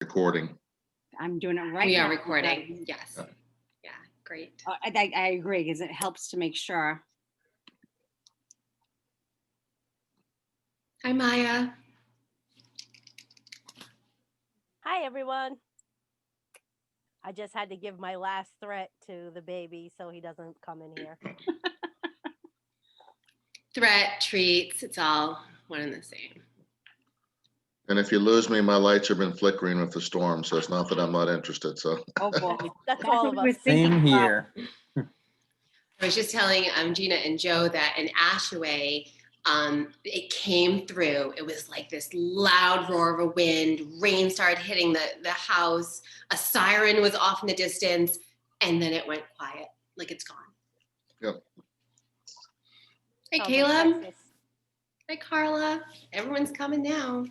recording. I'm doing it right We now. are recording, yes. Yeah. Yeah, great. I agree, because it helps to make sure. Hi, Maya. Hi, everyone. I just had to give my last threat to the baby so he doesn't come in here. Threat, treats, it's all one and the same. And if you lose me, my lights have been flickering with the storm, so it's not that I'm not interested. So Oh boy. That's all what of we were us. thinking Same about. here. I was just telling Gina and Joe that in Ashaway, it came through. It was like this loud roar of a wind. Rain started hitting the house. A siren was off in the distance, and then it went quiet, like it's gone. Yep. Hey, Sounds like Caleb. Texas. Hi, Carla. Everyone's coming now.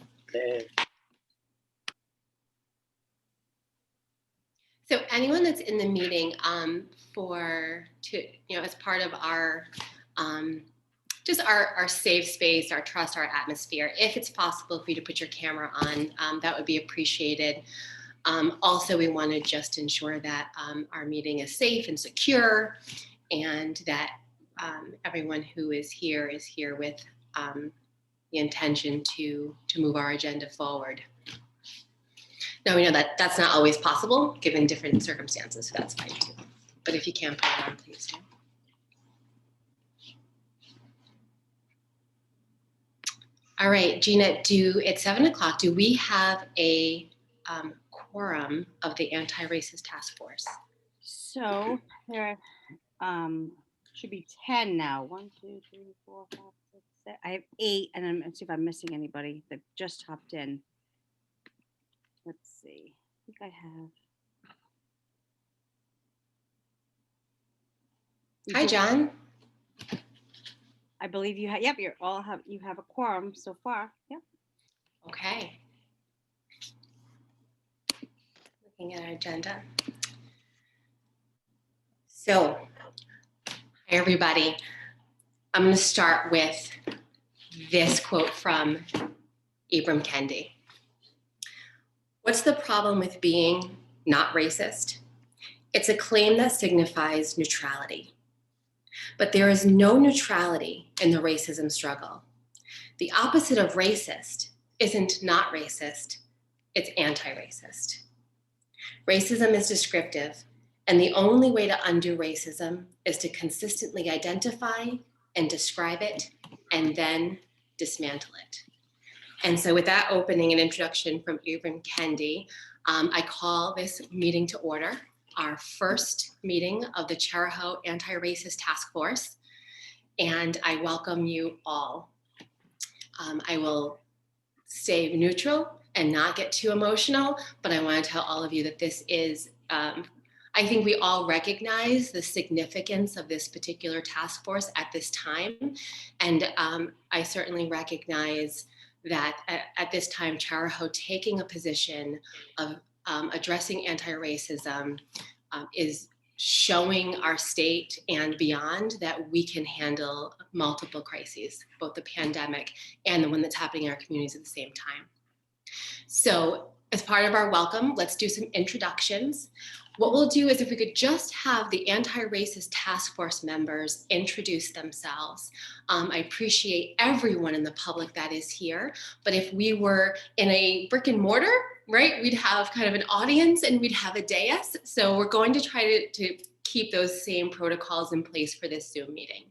So anyone that's in the meeting as part of our just our safe space, our trust, our atmosphere, if it's possible for you to put your camera on, that would be appreciated. Also, we want to just ensure that our meeting is safe and secure, and that everyone who is here with the intention to move our agenda forward. Now, we know that that's not always possible given different circumstances, so that's fine too. But if you can put it on, please do. All right, Gina, it's 7 o'clock. Do we have a quorum of the anti-racist task force? So there should be 10 now. 1, 2, 3, 4, 5, 6, 7. I have 8, and let's see if I'm missing anybody that just hopped in. Let's see. I think I have. Hi, John. I believe you have. Yep, you have a quorum so far. Yep. Okay. Looking at our agenda. So, hi everybody. I'm going to start with this quote from Ibram Kendi. What's the problem with being not racist? It's a claim that signifies neutrality. But there is no neutrality in the racism struggle. The opposite of racist isn't not racist, it's anti-racist. Racism is descriptive, and the only way to undo racism is to consistently identify and describe it, and then dismantle it. And so with that opening and introduction from Ibram Kendi, I call this meeting to order, our first meeting of the Charahoe Anti-Racist Task Force, and I welcome you all. I will stay neutral and not get too emotional, but I want to tell all of you that this is, I think we all recognize the significance of this particular task force at this time, and I certainly recognize that at this time, Charahoe taking a position of addressing anti-racism is showing our state and beyond that we can handle multiple crises, both the pandemic and the one that's happening in our communities at the same time. So as part of our welcome, let's do some introductions. What we'll do is if we could just have the anti-racist task force members introduce themselves. I appreciate everyone in the public that is here, but if we were in a brick and mortar, right, we'd have kind of an audience and we'd have a dais. So we're going to try to keep those same protocols in place for this Zoom meeting.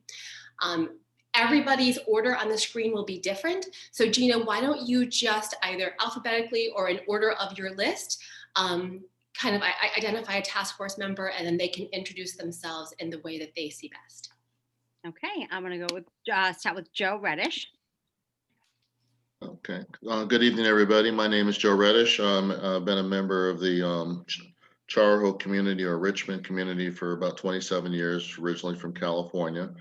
Everybody's order on the screen will be different. So Gina, why don't you just either alphabetically or in order of your list, kind of identify a task force member, and then they can introduce themselves in the way that they see best. Okay, I'm gonna go with start with Joe Reddish. Okay. Good evening, everybody. My name is Joe Reddish. I've been a member of the Charahoe community or Richmond community for about 27 years, originally from California.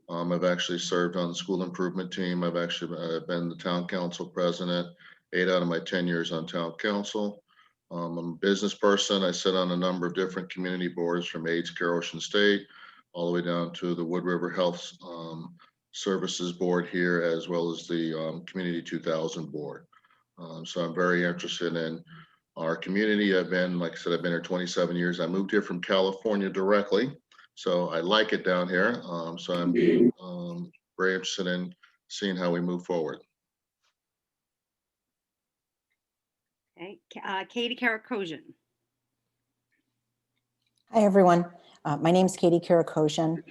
I've actually served on the school improvement team. I've actually been the town council president, 8 out of my 10 years on town council. I'm a business person. I sit on a number of different community boards from AIDS Care Ocean State all the way down to the Wood River Health Services Board here, as well as the Community 2000 Board. So I'm very interested in our community. I've been, like I said, I've been here 27 years. I moved here from California directly, so I like it down here. So I'm very interested in seeing how we move forward. Okay, Katie Karakosian. Hi, everyone. My name is Katie Kirakosian.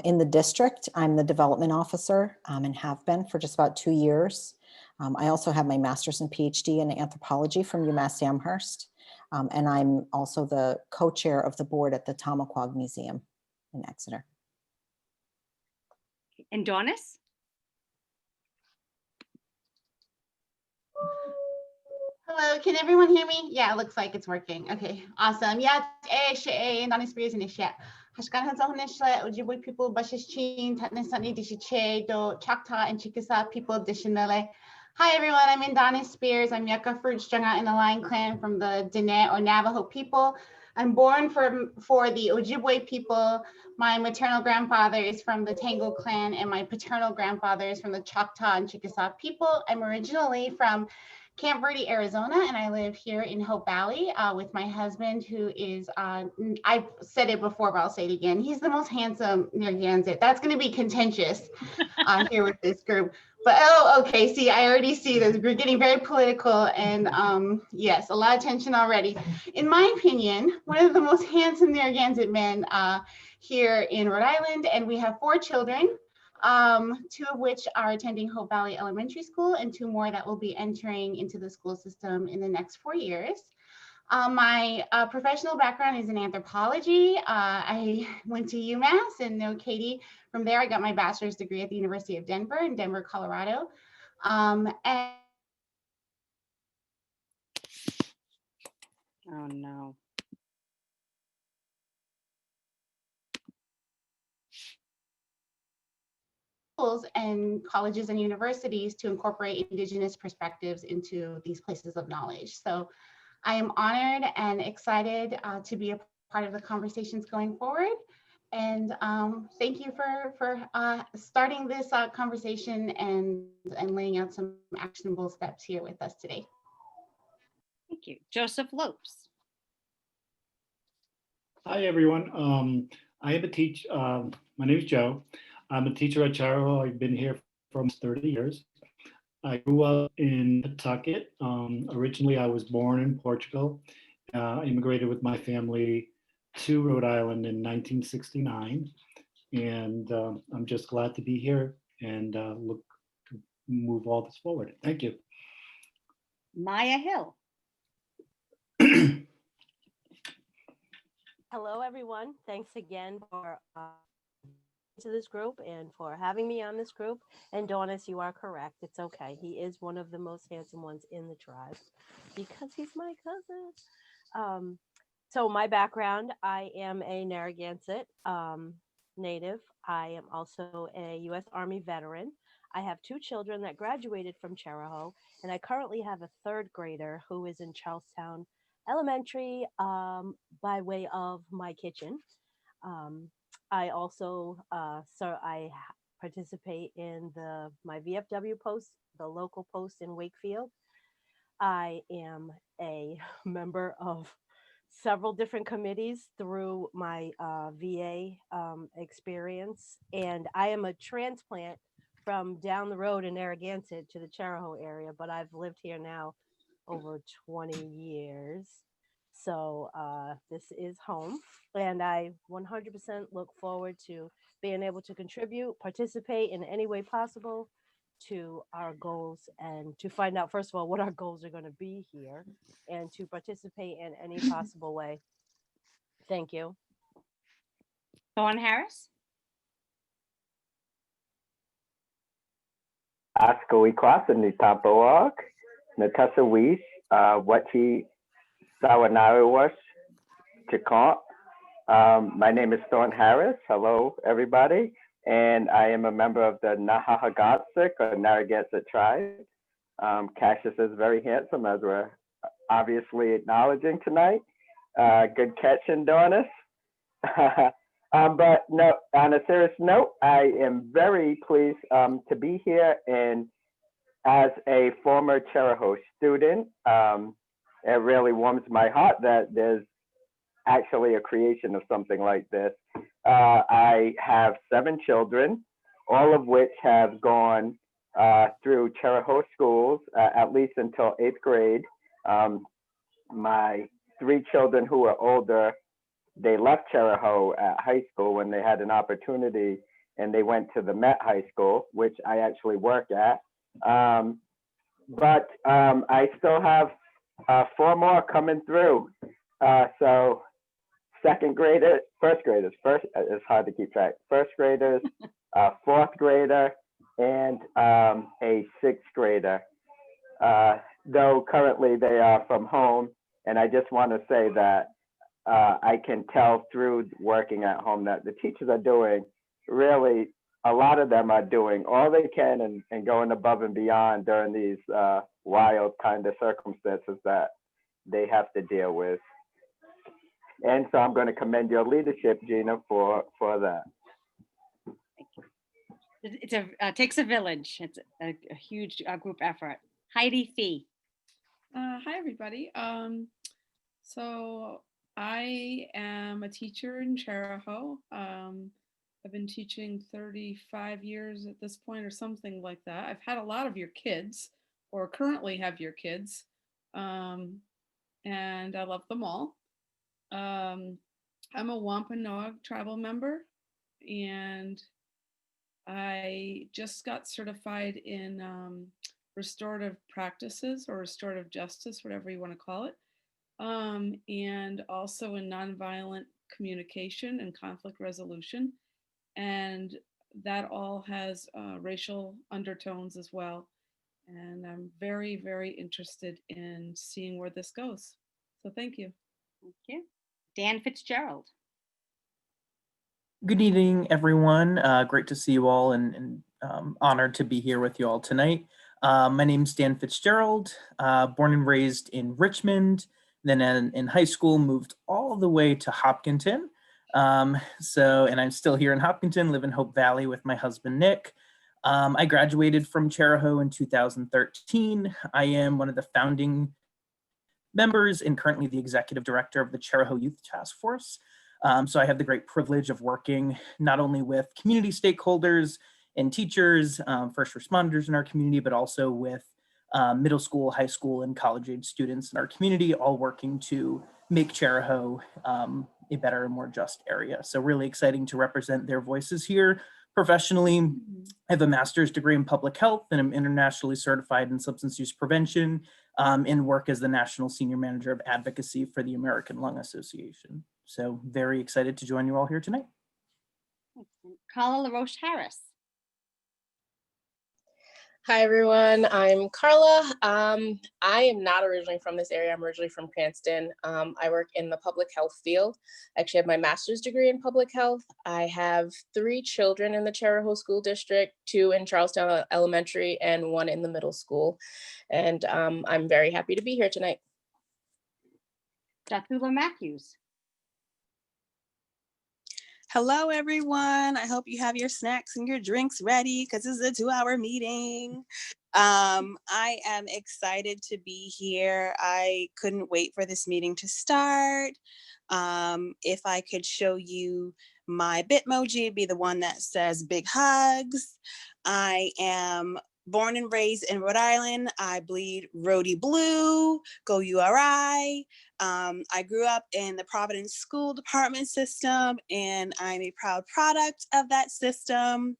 In the district, I'm the development officer and have been for just about 2 years. I also have my master's and PhD in anthropology from UMass Amherst. And I'm also the co-chair of the board at the Tamaquag Museum in Exeter. And Donis? Hello, can everyone hear me? Yeah, it looks like it's working. Okay, awesome. Yeah, and Donnie Spears in the chat. Hashkan Hazahunishla, Ojibwe people, Bashichin, Tatnesani Dishiche, Do Choctaw and Chickasaw people additionally. Hi everyone, I'm Indani Spears. I'm Yucca Fruit Strunga in the Lion Clan from the Diné or Navajo people. I'm born for the Ojibwe people. My maternal grandfather is from the Tango clan and my paternal grandfather is from the Choctaw and Chickasaw people. I'm originally from Camp Verde, Arizona, and I live here in Hope Valley with my husband, who is, I've said it before, but I'll say it again. He's the most handsome Narragansett. That's going to be contentious here with this group. But, oh, okay, see, I already see this. We're getting very political, and yes, a lot of tension already. In my opinion, one of the most handsome Narragansett men here in Rhode Island, and we have 4 children. 2 of which are attending Hope Valley Elementary School and 2 more that will be entering into the school system in the next 4 years. My professional background is in anthropology. I went to UMass and know Katie. From there, I got my bachelor's degree at the University of Denver in Denver, Colorado. And Oh, no. schools and colleges and universities to incorporate Indigenous perspectives into these places of knowledge. So I am honored and excited to be a part of the conversations going forward. And thank you for starting this conversation and laying out some actionable steps here with us today. Thank you. Joseph Lopes. Hi, everyone. I am a teacher. My name is Joe. I'm a teacher at Charahoe. I've been here for almost 30 years. I grew up in Pawtucket. Originally, I was born in Portugal. Immigrated with my family to Rhode Island in 1969. And I'm just glad to be here and look to move all this forward. Thank you. Maya Hill. Hello, everyone. Thanks again for to this group and for having me on this group. And Donis, you are correct. It's okay. He is one of the most handsome ones in the tribe because he's my cousin. So my background, I am a Narragansett native. I am also a U.S. Army veteran. I have 2 children that graduated from Charahoe, and I currently have a 3rd grader who is in Charlestown Elementary by way of my kitchen. I also, I participate in my VFW post, the local post in Wakefield. I am a member of several different committees through my VA experience, and I am a transplant from down the road in Narragansett to the Charahoe area, but I've lived here now over 20 years. So this is home, and I 100% look forward to being able to contribute, participate in any way possible to our goals, and to find out, first of all, what our goals are going to be here, and to participate in any possible way. Thank you. Dawn Harris. Asko Ikwasa Nitapoak, Natasha Weiss, Wachi Sawanariwas, Chikant. My name is Thorn Harris. Hello, everybody. And I am a member of the Nahahagatsik or Narragansett tribe. Cassius is very handsome, as we're obviously acknowledging tonight. Good catching, Donis. But no, on a serious note, I am very pleased to be here, and as a former Charahoe student, it really warms my heart that there's actually a creation of something like this. I have 7 children, all of which have gone through Charahoe schools, at least until 8th grade. My 3 children who are older, they left Charahoe at high school when they had an opportunity, and they went to the Met High School, which I actually work at. But I still have 4 more coming through. So first graders, it's hard to keep track. First graders, 4th grader, and a 6th grader. Though currently they are from home, and I just want to say that I can tell through working at home that the teachers are doing really, a lot of them are doing all they can and going above and beyond during these wild kind of circumstances that they have to deal with. And so I'm going to commend your leadership, Gina, for that. Takes a village. It's a huge group effort. Heidi Fee. Hi, everybody. So I am a teacher in Charahoe. I've been teaching 35 years at this point or something like that. I've had a lot of your kids, or currently have your kids, and I love them all. I'm a Wampanoag tribal member, and I just got certified in restorative practices or restorative justice, whatever you want to call it, and also in nonviolent communication and conflict resolution. And that all has racial undertones as well. And I'm very, very interested in seeing where this goes. So thank you. Thank you. Dan Fitzgerald. Good evening, everyone. Great to see you all, and honored to be here with you all tonight. My name's Dan Fitzgerald, born and raised in Richmond, then in high school moved all the way to Hopkinton. And I'm still here in Hopkinton, live in Hope Valley with my husband, Nick. I graduated from Charahoe in 2013. I am one of the founding members and currently the executive director of the Charahoe Youth Task Force. So I have the great privilege of working not only with community stakeholders and teachers, first responders in our community, but also with middle school, high school, and college age students in our community, all working to make Charahoe a better and more just area. So really exciting to represent their voices here. Professionally, I have a master's degree in public health, and I'm internationally certified in substance use prevention, and work as the National Senior Manager of Advocacy for the American Lung Association. So very excited to join you all here tonight. Carla LaRoche Harris. Hi, everyone. I'm Carla. I am not originally from this area. I'm originally from Cranston. I work in the public health field. I actually have my master's degree in public health. I have 3 children in the Charahoe School District, 2 in Charlestown Elementary, and 1 in the middle school. And I'm very happy to be here tonight. Dathula Matthews. Hello, everyone. I hope you have your snacks and your drinks ready because this is a 2-hour meeting. I am excited to be here. I couldn't wait for this meeting to start. If I could show you my Bitmoji, it'd be the one that says big hugs. I am born and raised in Rhode Island. I bleed Rhodey blue, go URI. I grew up in the Providence School Department system, and I'm a proud product of that system.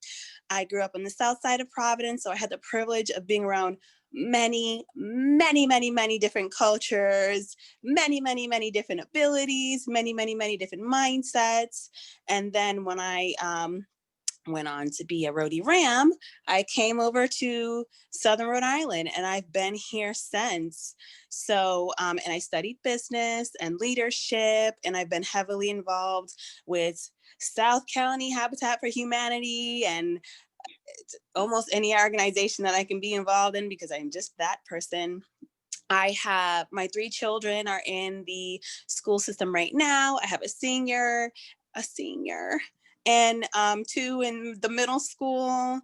I grew up on the south side of Providence, so I had the privilege of being around many different cultures, many different abilities, many different mindsets. And then when I went on to be a Rhody Ram, I came over to Southern Rhode Island, and I've been here since. So, and I studied business and leadership, and I've been heavily involved with South County Habitat for Humanity and almost any organization that I can be involved in because I'm just that person. I have my 3 children are in the school system right now. I have a senior, and 2 in the middle school.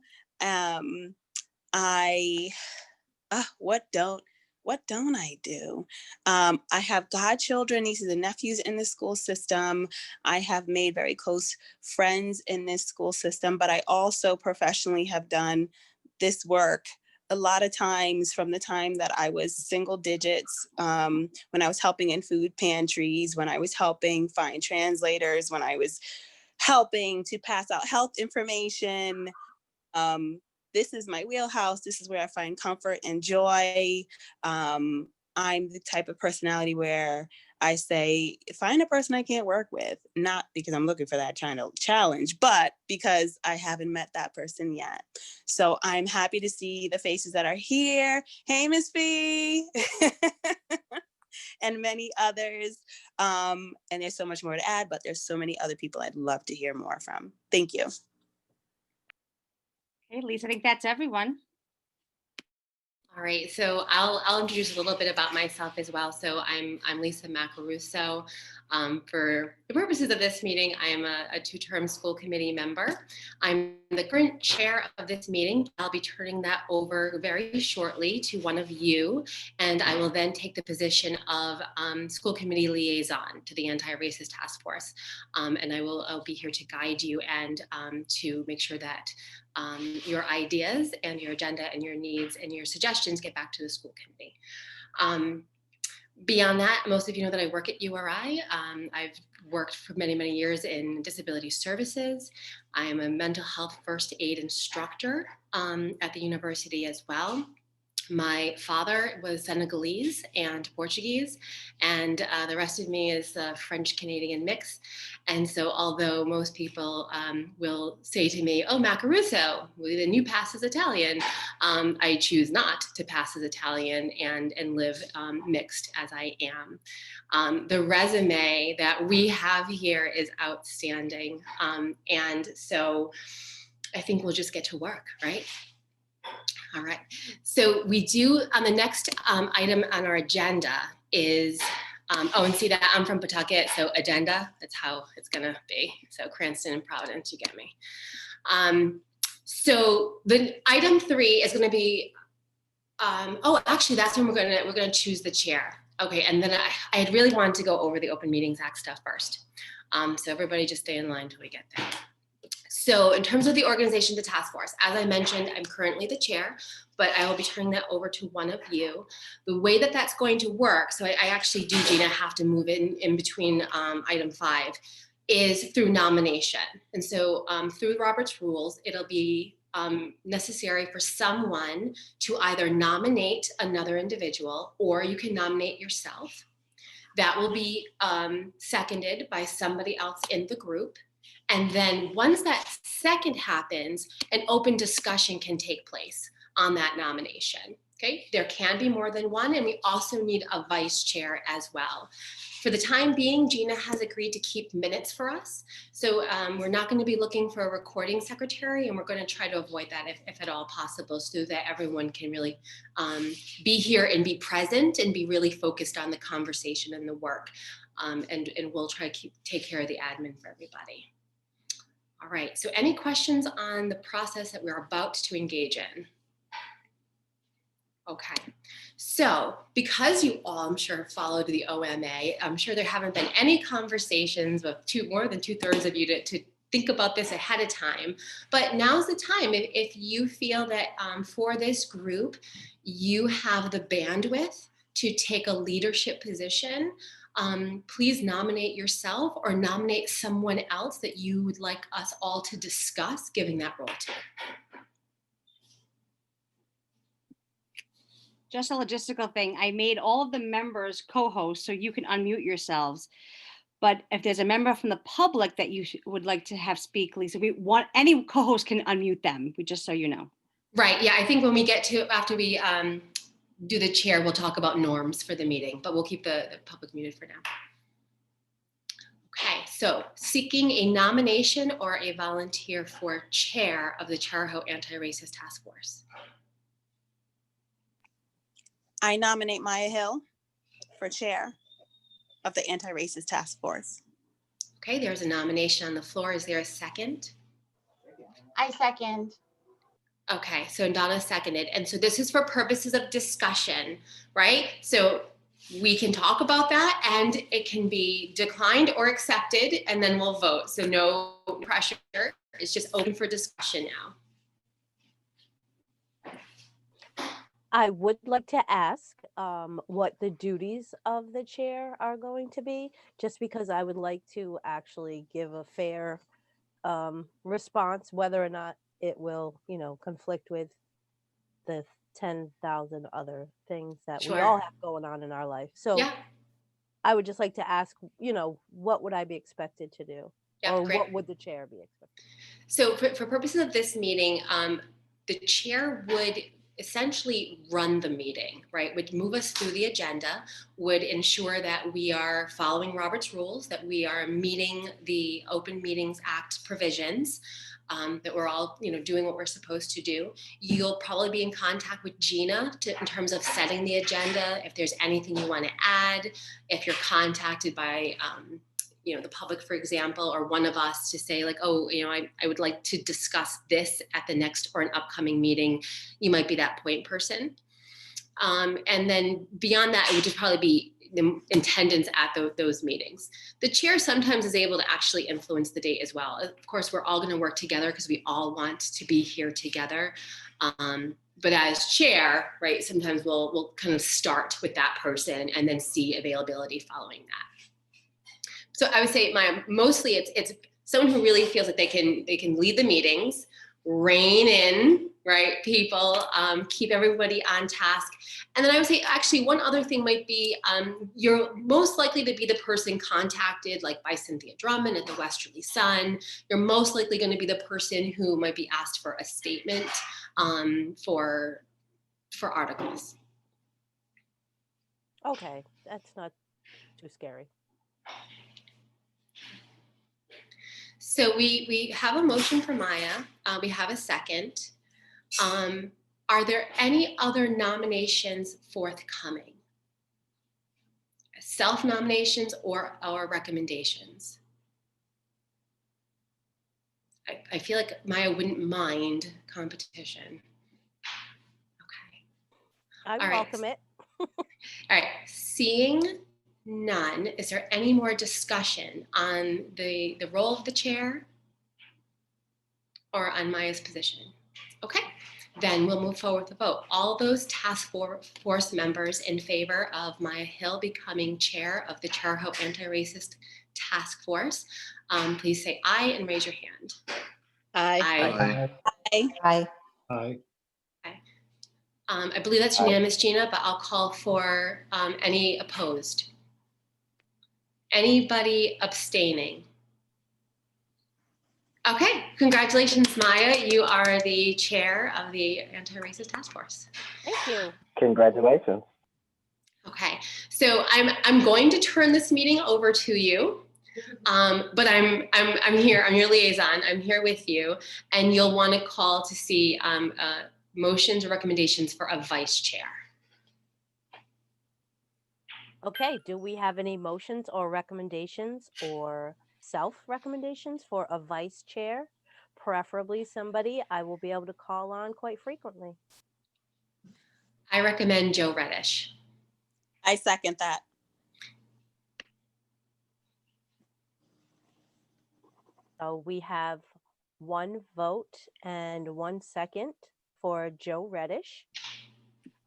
what don't I do? I have godchildren, nieces and nephews in the school system. I have made very close friends in this school system, but I also professionally have done this work a lot of times from the time that I was single digits, when I was helping in food pantries, when I was helping find translators, when I was helping to pass out health information. This is my wheelhouse. This is where I find comfort and joy. I'm the type of personality where I say, find a person I can't work with, not because I'm looking for that kind of challenge, but because I haven't met that person yet. So I'm happy to see the faces that are here. Hey, Miss Fee. And many others. And there's so much more to add, but there's so many other people I'd love to hear more from. Thank you. Okay, Lisa, I think that's everyone. All right, so I'll introduce a little bit about myself as well. So I'm Lisa Macaruso. For the purposes of this meeting, I am a two-term school committee member. I'm the current chair of this meeting. I'll be turning that over very shortly to one of you, and I will then take the position of school committee liaison to the Anti-Racist Task Force. And I'll be here to guide you and to make sure that your ideas and your agenda and your needs and your suggestions get back to the school committee. Beyond that, most of you know that I work at URI. I've worked for many, many years in disability services. I am a mental health first aid instructor at the university as well. My father was Senegalese and Portuguese, and the rest of me is a French-Canadian mix. And so although most people will say to me, oh, Macaruso, then you pass as Italian, I choose not to pass as Italian and live mixed as I am. The resume that we have here is outstanding. And so I think we'll just get to work, right? All right, so we do on the next item on our agenda is, oh, and see that I'm from Pawtucket, so agenda, that's how it's gonna be. So Cranston and Providence, you get me. So the item 3 is gonna be, oh, actually that's when we're gonna choose the chair. Okay, and then I had really wanted to go over the Open Meetings Act stuff first. So everybody just stay in line till we get there. So in terms of the organization, the task force, as I mentioned, I'm currently the chair, but I will be turning that over to one of you. The way that that's going to work, so I actually do, Gina, have to move in between item 5, is through nomination. And so through Robert's rules, it'll be necessary for someone to either nominate another individual or you can nominate yourself. That will be seconded by somebody else in the group. And then once that second happens, an open discussion can take place on that nomination. Okay, there can be more than one, and we also need a vice chair as well. For the time being, Gina has agreed to keep minutes for us. So we're not going to be looking for a recording secretary, and we're going to try to avoid that if at all possible, so that everyone can really be here and be present and be really focused on the conversation and the work. And we'll try to take care of the admin for everybody. All right, so any questions on the process that we're about to engage in? Okay, so because you all, I'm sure, followed the OMA, I'm sure there haven't been any conversations with more than 2/3 of you to think about this ahead of time. But now's the time. If you feel that for this group, you have the bandwidth to take a leadership position, please nominate yourself or nominate someone else that you would like us all to discuss giving that role to. Just a logistical thing. I made all of the members co-hosts so you can unmute yourselves. But if there's a member from the public that you would like to have speak, Lisa, any co-host can unmute them, just so you know. Right, yeah, I think when we get to, after we do the chair, we'll talk about norms for the meeting, but we'll keep the public muted for now. Okay, so seeking a nomination or a volunteer for chair of the Charahoe Anti-Racist Task Force. I nominate Maya Hill for chair of the Anti-Racist Task Force. Okay, there's a nomination on the floor. Is there a second? I second. Okay, so Donna seconded. And so this is for purposes of discussion, right? So we can talk about that and it can be declined or accepted and then we'll vote. So no pressure. It's just open for discussion now. I would like to ask what the duties of the chair are going to be, just because I would like to actually give a fair response, whether or not it will, you know, conflict with the 10,000 other things that we all Sure. have going on in our life. So Yeah, I would just like to ask, you know, what would I be expected to do? yeah, Or great. what would the chair be expected? So for purposes of this meeting, the chair would essentially run the meeting, right? Would move us through the agenda, would ensure that we are following Robert's rules, that we are meeting the Open Meetings Act provisions, that we're all, you know, doing what we're supposed to do. You'll probably be in contact with Gina in terms of setting the agenda, if there's anything you want to add, if you're contacted by you know, the public, for example, or one of us to say like, oh, you know, I would like to discuss this at the next or an upcoming meeting, you might be that point person. And then beyond that, it would just probably be the attendance at those meetings. The chair sometimes is able to actually influence the date as well. Of course, we're all going to work together because we all want to be here together. But as chair, right, sometimes we'll kind of start with that person and then see availability following that. So I would say mostly it's someone who really feels that they can lead the meetings, rein in, right, people, keep everybody on task. And then I would say actually one other thing might be you're most likely to be the person contacted like by Cynthia Drummond at the Westerly Sun. You're most likely going to be the person who might be asked for a statement for articles. Okay, that's not too scary. So we have a motion for Maya. We have a second. Are there any other nominations forthcoming? Self-nominations or recommendations? I feel like Maya wouldn't mind competition. Okay. I All right. welcome it. All right. Seeing none, is there any more discussion on the role of the chair or on Maya's position? Okay, then we'll move forward with the vote. All those task force members in favor of Maya Hill becoming chair of the Charahoe Anti-Racist Task Force, please say aye and raise your hand. Aye. Aye. Aye. Aye. I believe that's Aye. unanimous, Gina, but I'll call for any opposed. Anybody abstaining? Okay, congratulations, Maya. You are the chair of the Anti-Racist Task Force. Thank you. Congratulations. Okay, so I'm going to turn this meeting over to you, but I'm here. I'm your liaison. I'm here with you, and you'll want to call to see motions or recommendations for a vice chair. Okay, do we have any motions or recommendations or self-recommendations for a vice chair? Preferably somebody I will be able to call on quite frequently. I recommend Joe Reddish. I second that. So we have one vote and 1 second for Joe Reddish.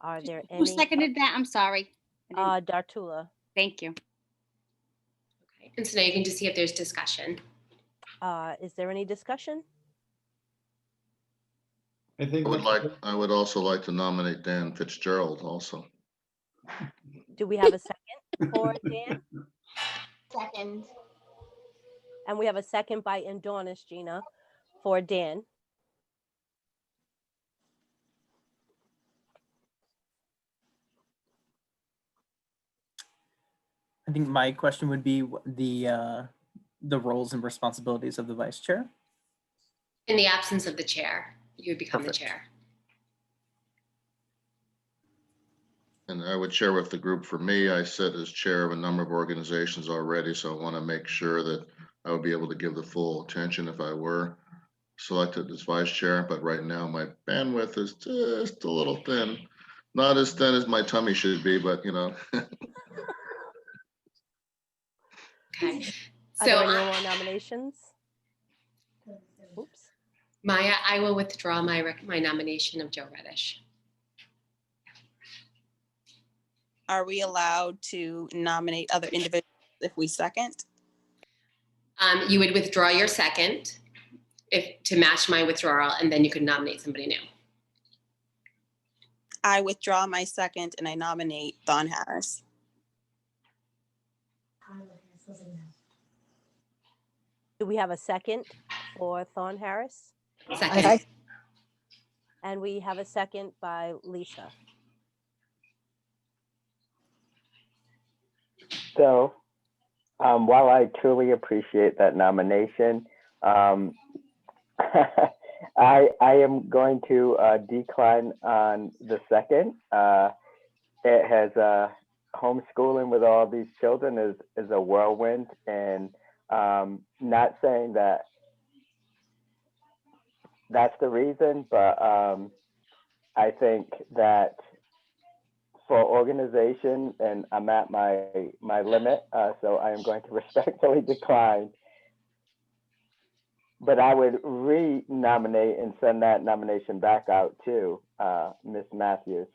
Are there any? Who seconded that? I'm sorry. I didn't- Dartula. Thank you. Okay. And so now you can just see if there's discussion. Is there any discussion? I think I would also like to nominate Dan Fitzgerald also. Do we have a second for Dan? Second. And we have a second by Indonis, Gina, for Dan. I think my question would be the roles and responsibilities of the vice chair. In the absence of the chair, you would become Perfect. the chair. And I would share with the group, for me, I sit as chair of a number of organizations already, so I want to make sure that I would be able to give the full attention if I were selected as vice chair, but right now my bandwidth is just a little thin. Not as thin as my tummy should be, but you know. Okay. Are there So any more nominations? Oops. Maya, I will withdraw my nomination of Joe Reddish. Are we allowed to nominate other individuals if we second? You would withdraw your second to match my withdrawal, and then you could nominate somebody new. I withdraw my second and I nominate Thon Harris. Do we have a second for Thorn Harris? Second. And we have a second by Lisa. So, while I truly appreciate that nomination, I am going to decline on the second. It has homeschooling with all these children is a whirlwind, and not saying that that's the reason, but I think that for organization, and I'm at my limit, so I am going to respectfully decline. But I would re-nominate and send that nomination back out to Ms. Matthews,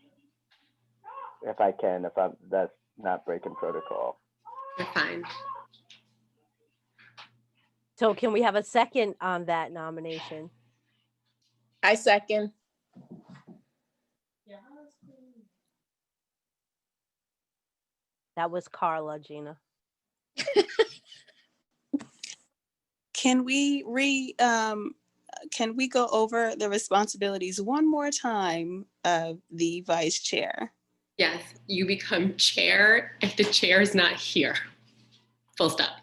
if I can, that's not breaking protocol. You're fine. So can we have a second on that nomination? I second. That was Carla, Gina. Can we go over the responsibilities one more time of the vice chair? Yes, you become chair if the chair is not here. Full stop.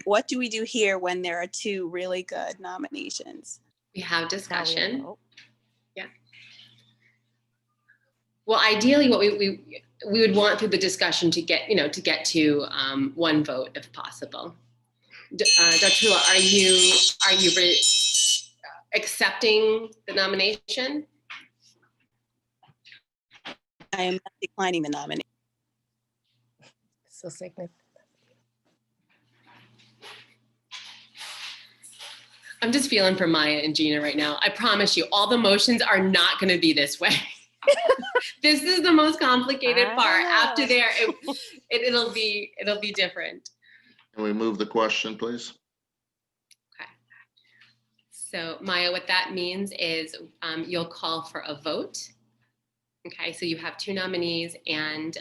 What do we do here when there are two really good nominations? We have discussion. vote. Yeah. Well, ideally, what we would want through the discussion to get to one vote if possible. Dr. Lula, are you accepting the nomination? I am not declining the nomination. So significant. I'm just feeling for Maya and Gina right now. I promise you, all the motions are not going to be this way. This is the most complicated part. After there, it'll be different. Can we move the question, please? Okay. So Maya, what that means is you'll call for a vote. Okay, so you have two nominees, and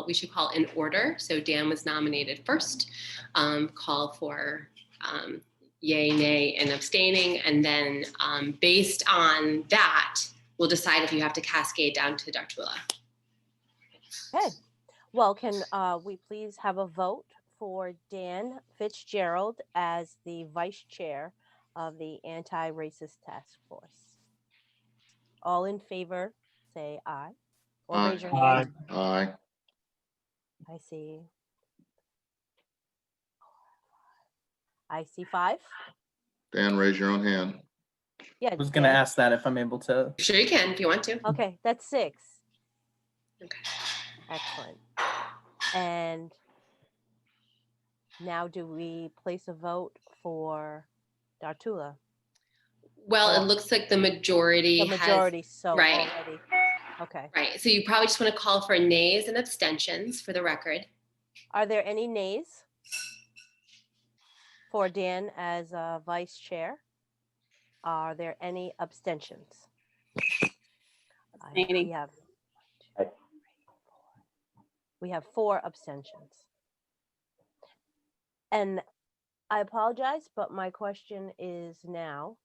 we should call in order. So Dan was nominated first. Call for yay, nay, and abstaining, and then based on that, we'll decide if you have to cascade down to Dr. Lula. Okay. Well, can we please have a vote for Dan Fitzgerald as the vice chair of the Anti-Racist Task Force? All in favor, say aye. Or Aye. raise your hand. Aye. I see. I see 5. Dan, raise your own hand. Yeah. I was going to ask that if I'm able to. Sure you can if you want to. Okay, that's 6. Okay. Excellent. And now do we place a vote for Dartula? Well, it looks like the majority The majority, so right. already. Okay. Right. So you probably just want to call for nays and abstentions for the record. Are there any nays for Dan as vice chair? Are there any abstentions? We have 4 abstentions. And I apologize, but my question is now,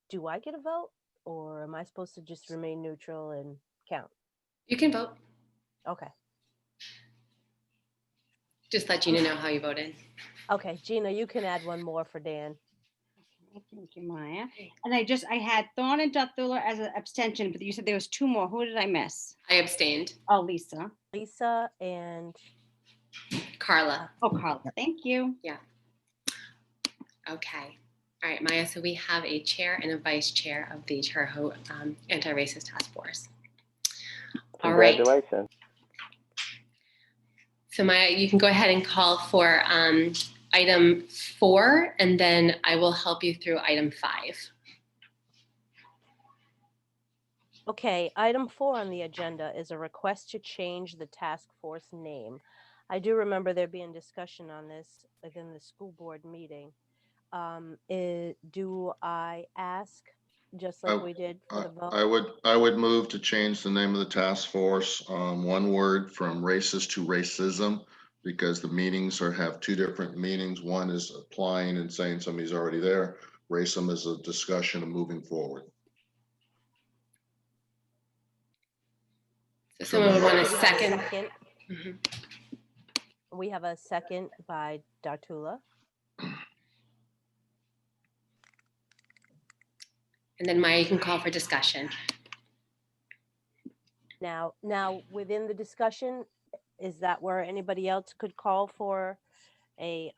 do I get a vote, or am I supposed to just remain neutral and count? You can vote. Okay. Just let Gina know how you voted. Okay, Gina, you can add one more for Dan. Thank you, Maya. And I had Thorn and Dartula as an abstention, but you said there was 2 more. Who did I miss? I abstained. Oh, Lisa. Lisa and Carla. Oh, Carla, thank you. Okay. All right, Maya. So we have a chair and a vice chair of the Chariho Anti-Racist Task Force. All right. Congratulations. So Maya, you can go ahead and call for item 4, and then I will help you through item 5. Okay, item 4 on the agenda is a request to change the task force name. I do remember there being discussion on this within the school board meeting. Do I ask, just like we did for the vote? I would move to change the name of the task force, one word from racist to racism, because the meanings have 2 different meanings. One is applying and saying somebody's already there. Racism is a discussion of moving forward. So someone would want a Do we have a second. second? Mhm. We have a second by Dartula. And then Maya, you can call for discussion. Now within the discussion, is that where anybody else could call for a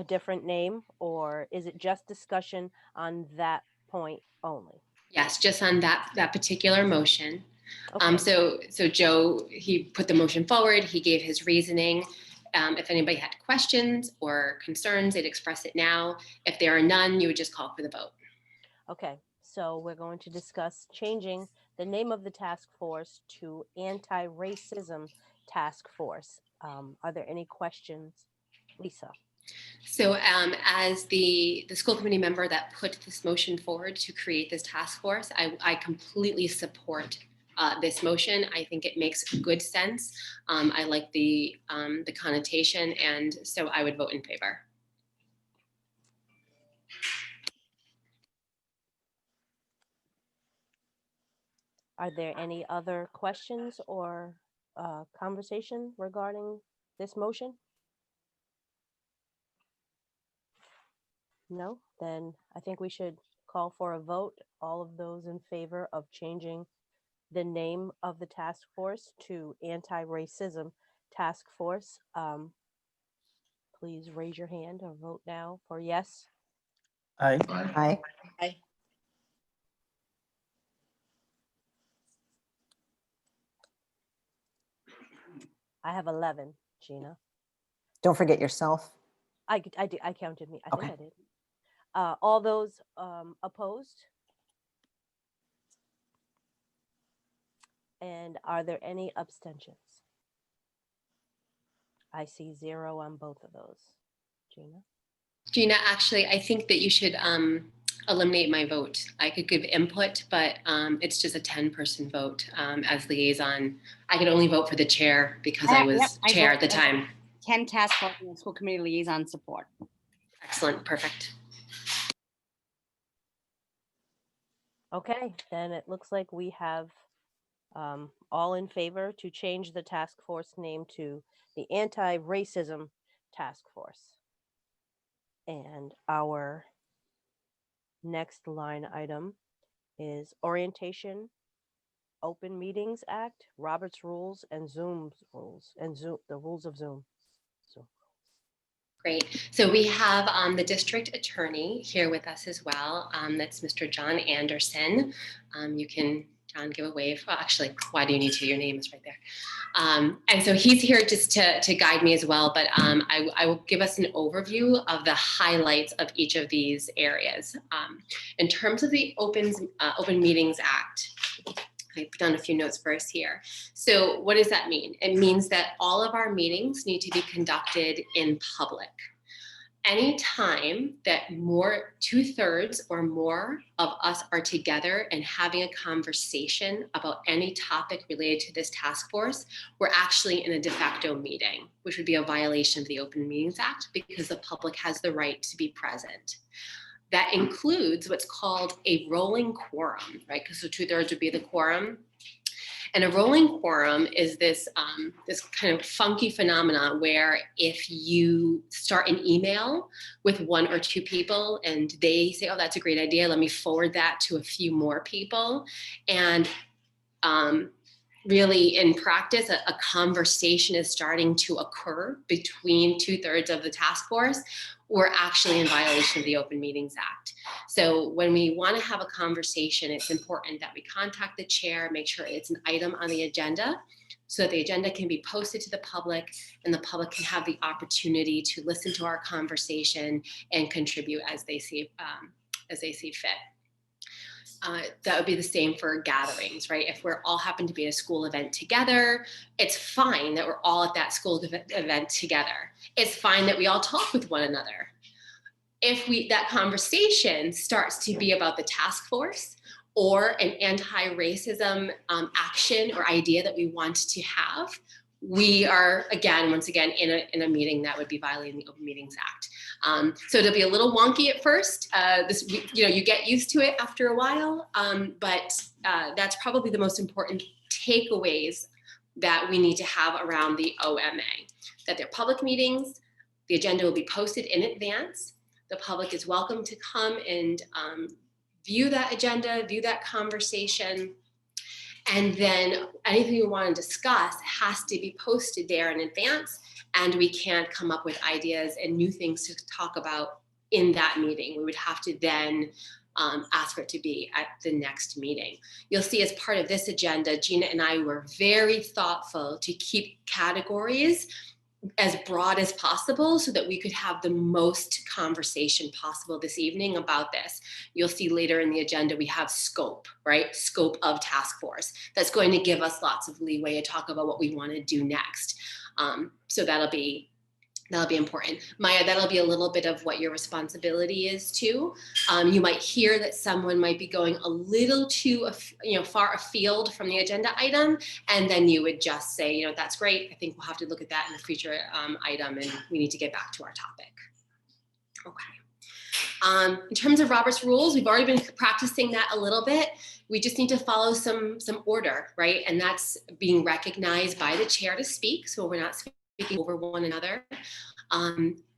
different name, or is it just discussion on that point only? Yes, just on that particular motion. Okay. So Joe, he put the motion forward. He gave his reasoning. If anybody had questions or concerns, they'd express it now. If there are none, you would just call for the vote. Okay, so we're going to discuss changing the name of the task force to Anti-Racism Task Force. Are there any questions, Lisa? So as the school committee member that put this motion forward to create this task force, I completely support this motion. I think it makes good sense. I like the connotation, and so I would vote in favor. Are there any other questions or conversation regarding this motion? No? Then I think we should call for a vote. All of those in favor of changing the name of the task force to Anti-Racism Task Force, please raise your hand or vote now for yes. Aye. Aye. Aye. I have 11, Gina. Don't forget yourself. I counted me. I think Okay. I did. All those opposed? And are there any abstentions? I see 0 on both of those. Gina? Gina, actually, I think that you should eliminate my vote. I could give input, but it's just a 10-person vote as liaison. I could only vote for the chair because I was chair vote at the for time. 10 task force and school committee liaison support. Excellent, perfect. Okay, then it looks like we have all in favor to change the task force name to the Anti-Racism Task Force. And our next line item is Orientation, Open Meetings Act, Robert's Rules, and Zoom's rules, and the rules of Zoom. Great. So we have the district attorney here with us as well. That's Mr. John Anderson. You can, John, give a wave. Well, actually, why do you need to? Your name is right there. And so he's here just to guide me as well, but I will give us an overview of the highlights of each of these areas. In terms of the Open Meetings Act, I put down a few notes first here. So what does that mean? It means that all of our meetings need to be conducted in public. Anytime that 2/3 or more of us are together and having a conversation about any topic related to this task force, we're actually in a de facto meeting, which would be a violation of the Open Meetings Act because the public has the right to be present. That includes what's called a rolling quorum, right? Because so 2/3 would be the quorum. And a rolling quorum is this kind of funky phenomenon where if you start an email with 1 or 2 people and they say, oh, that's a great idea, let me forward that to a few more people. And really in practice, a conversation is starting to occur between 2/3 of the task force, we're actually in violation of the Open Meetings Act. So when we want to have a conversation, it's important that we contact the chair, make sure it's an item on the agenda, so that the agenda can be posted to the public and the public can have the opportunity to listen to our conversation and contribute as they see fit. That would be the same for gatherings, right? If we're all happen to be at a school event together, it's fine that we're all at that school event together. It's fine that we all talk with one another. If that conversation starts to be about the task force or an anti-racism action or idea that we want to have, we are once again in a meeting that would be violating the Open Meetings Act. So it'll be a little wonky at first. You get used to it after a while, but that's probably the most important takeaways that we need to have around the OMA. That they're public meetings, the agenda will be posted in advance. The public is welcome to come and view that agenda, view that conversation. And then anything we want to discuss has to be posted there in advance, and we can't come up with ideas and new things to talk about in that meeting. We would have to then ask for it to be at the next meeting. You'll see as part of this agenda, Gina and I were very thoughtful to keep categories as broad as possible so that we could have the most conversation possible this evening about this. You'll see later in the agenda, we have scope, right? Scope of task force. That's going to give us lots of leeway to talk about what we want to do next. So that'll be important. Maya, that'll be a little bit of what your responsibility is too. You might hear that someone might be going a little too far afield from the agenda item, and then you would just say, that's great. I think we'll have to look at that in a future item, and we need to get back to our topic. Okay. In terms of Robert's rules, we've already been practicing that a little bit. We just need to follow some order, right? And that's being recognized by the chair to speak, so we're not speaking over one another.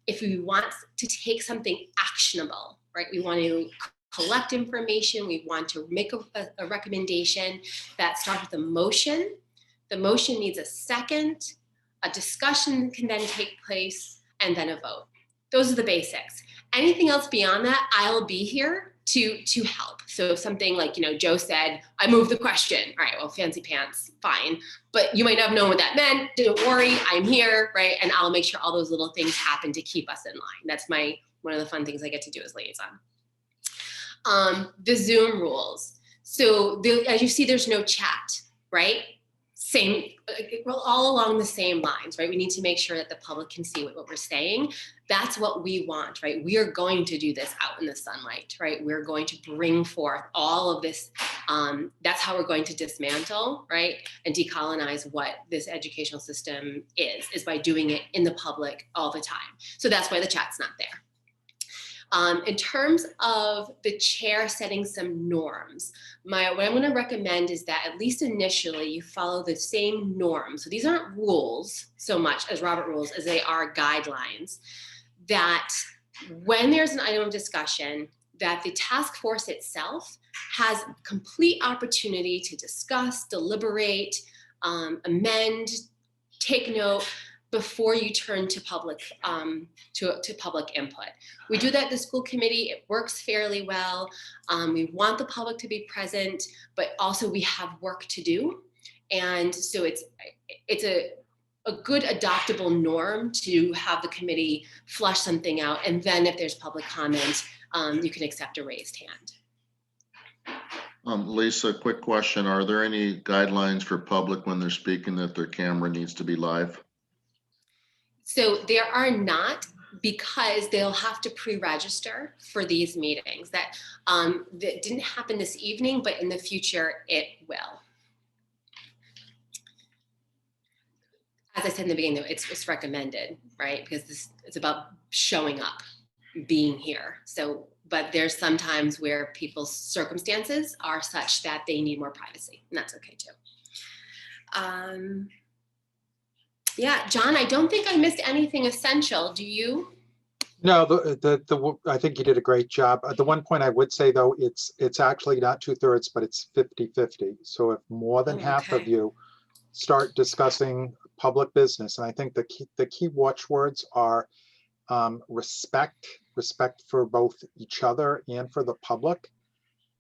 If we want to take something actionable, right? We want to collect information. We want to make a recommendation that starts with a motion. The motion needs a second, a discussion can then take place, and then a vote. Those are the basics. Anything else beyond that, I'll be here to help. So something like, Joe said, I moved the question. All right, well, fancy pants, fine. But you might not have known what that meant. Don't worry, I'm here, right? And I'll make sure all those little things happen to keep us in line. That's one of the fun things I get to do as liaison. The Zoom rules. So as you see, there's no chat, right? Same, all along the same lines, right? We need to make sure that the public can see what we're saying. That's what we want, right? We are going to do this out in the sunlight, right? We're going to bring forth all of this. That's how we're going to dismantle, right? And decolonize what this educational system is by doing it in the public all the time. So that's why the chat's not there. In terms of the chair setting some norms, what I'm going to recommend is that at least initially you follow the same norms. So these aren't rules so much as Robert rules as they are guidelines, that when there's an item of discussion, that the task force itself has complete opportunity to discuss, deliberate, amend, take note, before you turn to public public input. We do that at the school committee. It works fairly well. We want the public to be present, but also we have work to do. And so it's a good adoptable norm to have the committee flush something out. And then if there's public comment, you can accept a raised hand. Lisa, quick question. Are there any guidelines for public when they're speaking that their camera needs to be live? So there are not, because they'll have to pre-register for these meetings. That didn't happen this evening, but in the future it will. As I said in the beginning, though, it's recommended, right? Because it's about showing up, being here. So, but there's sometimes where people's circumstances are such that they need more privacy, and that's okay too. Yeah, John, I don't think I missed anything essential. Do you? No, I think you did a great job. The one point I would say, though, it's actually not 2/3, but it's 50-50. So if more than half of you start discussing public business. And I think the key watchwords are respect for both each other and for the public.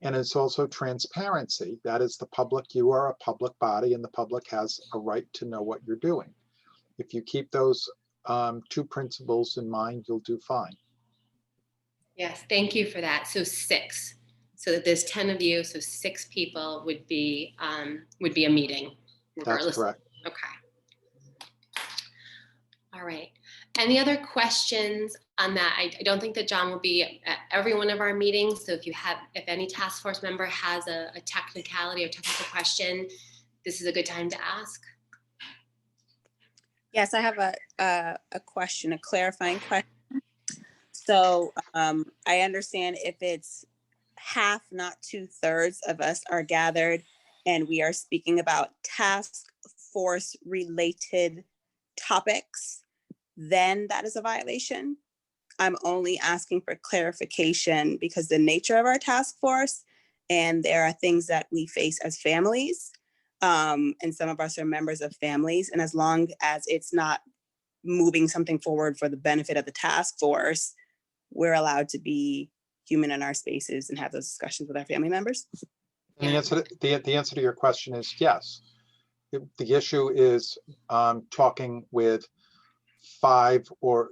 And it's also transparency. That is the public, you are a public body and the public has a right to know what you're doing. If you keep those two principles in mind, you'll do fine. Yes, thank you for that. So 6. So that there's 10 of you, so 6 people would be a meeting regardless. That's correct. Okay. All right. Any other questions on that? I don't think that John will be at every one of our meetings. So if any task force member has a technicality or technical question, this is a good time to ask. Yes, I have a question, a clarifying question. So I understand if it's half, not 2/3 of us are gathered and we are speaking about task force related topics, then that is a violation. I'm only asking for clarification because the nature of our task force, and there are things that we face as families, and some of us are members of families, and as long as it's not moving something forward for the benefit of the task force, we're allowed to be human in our spaces and have those discussions with our family members. And the answer to your question is yes. The issue is talking with five or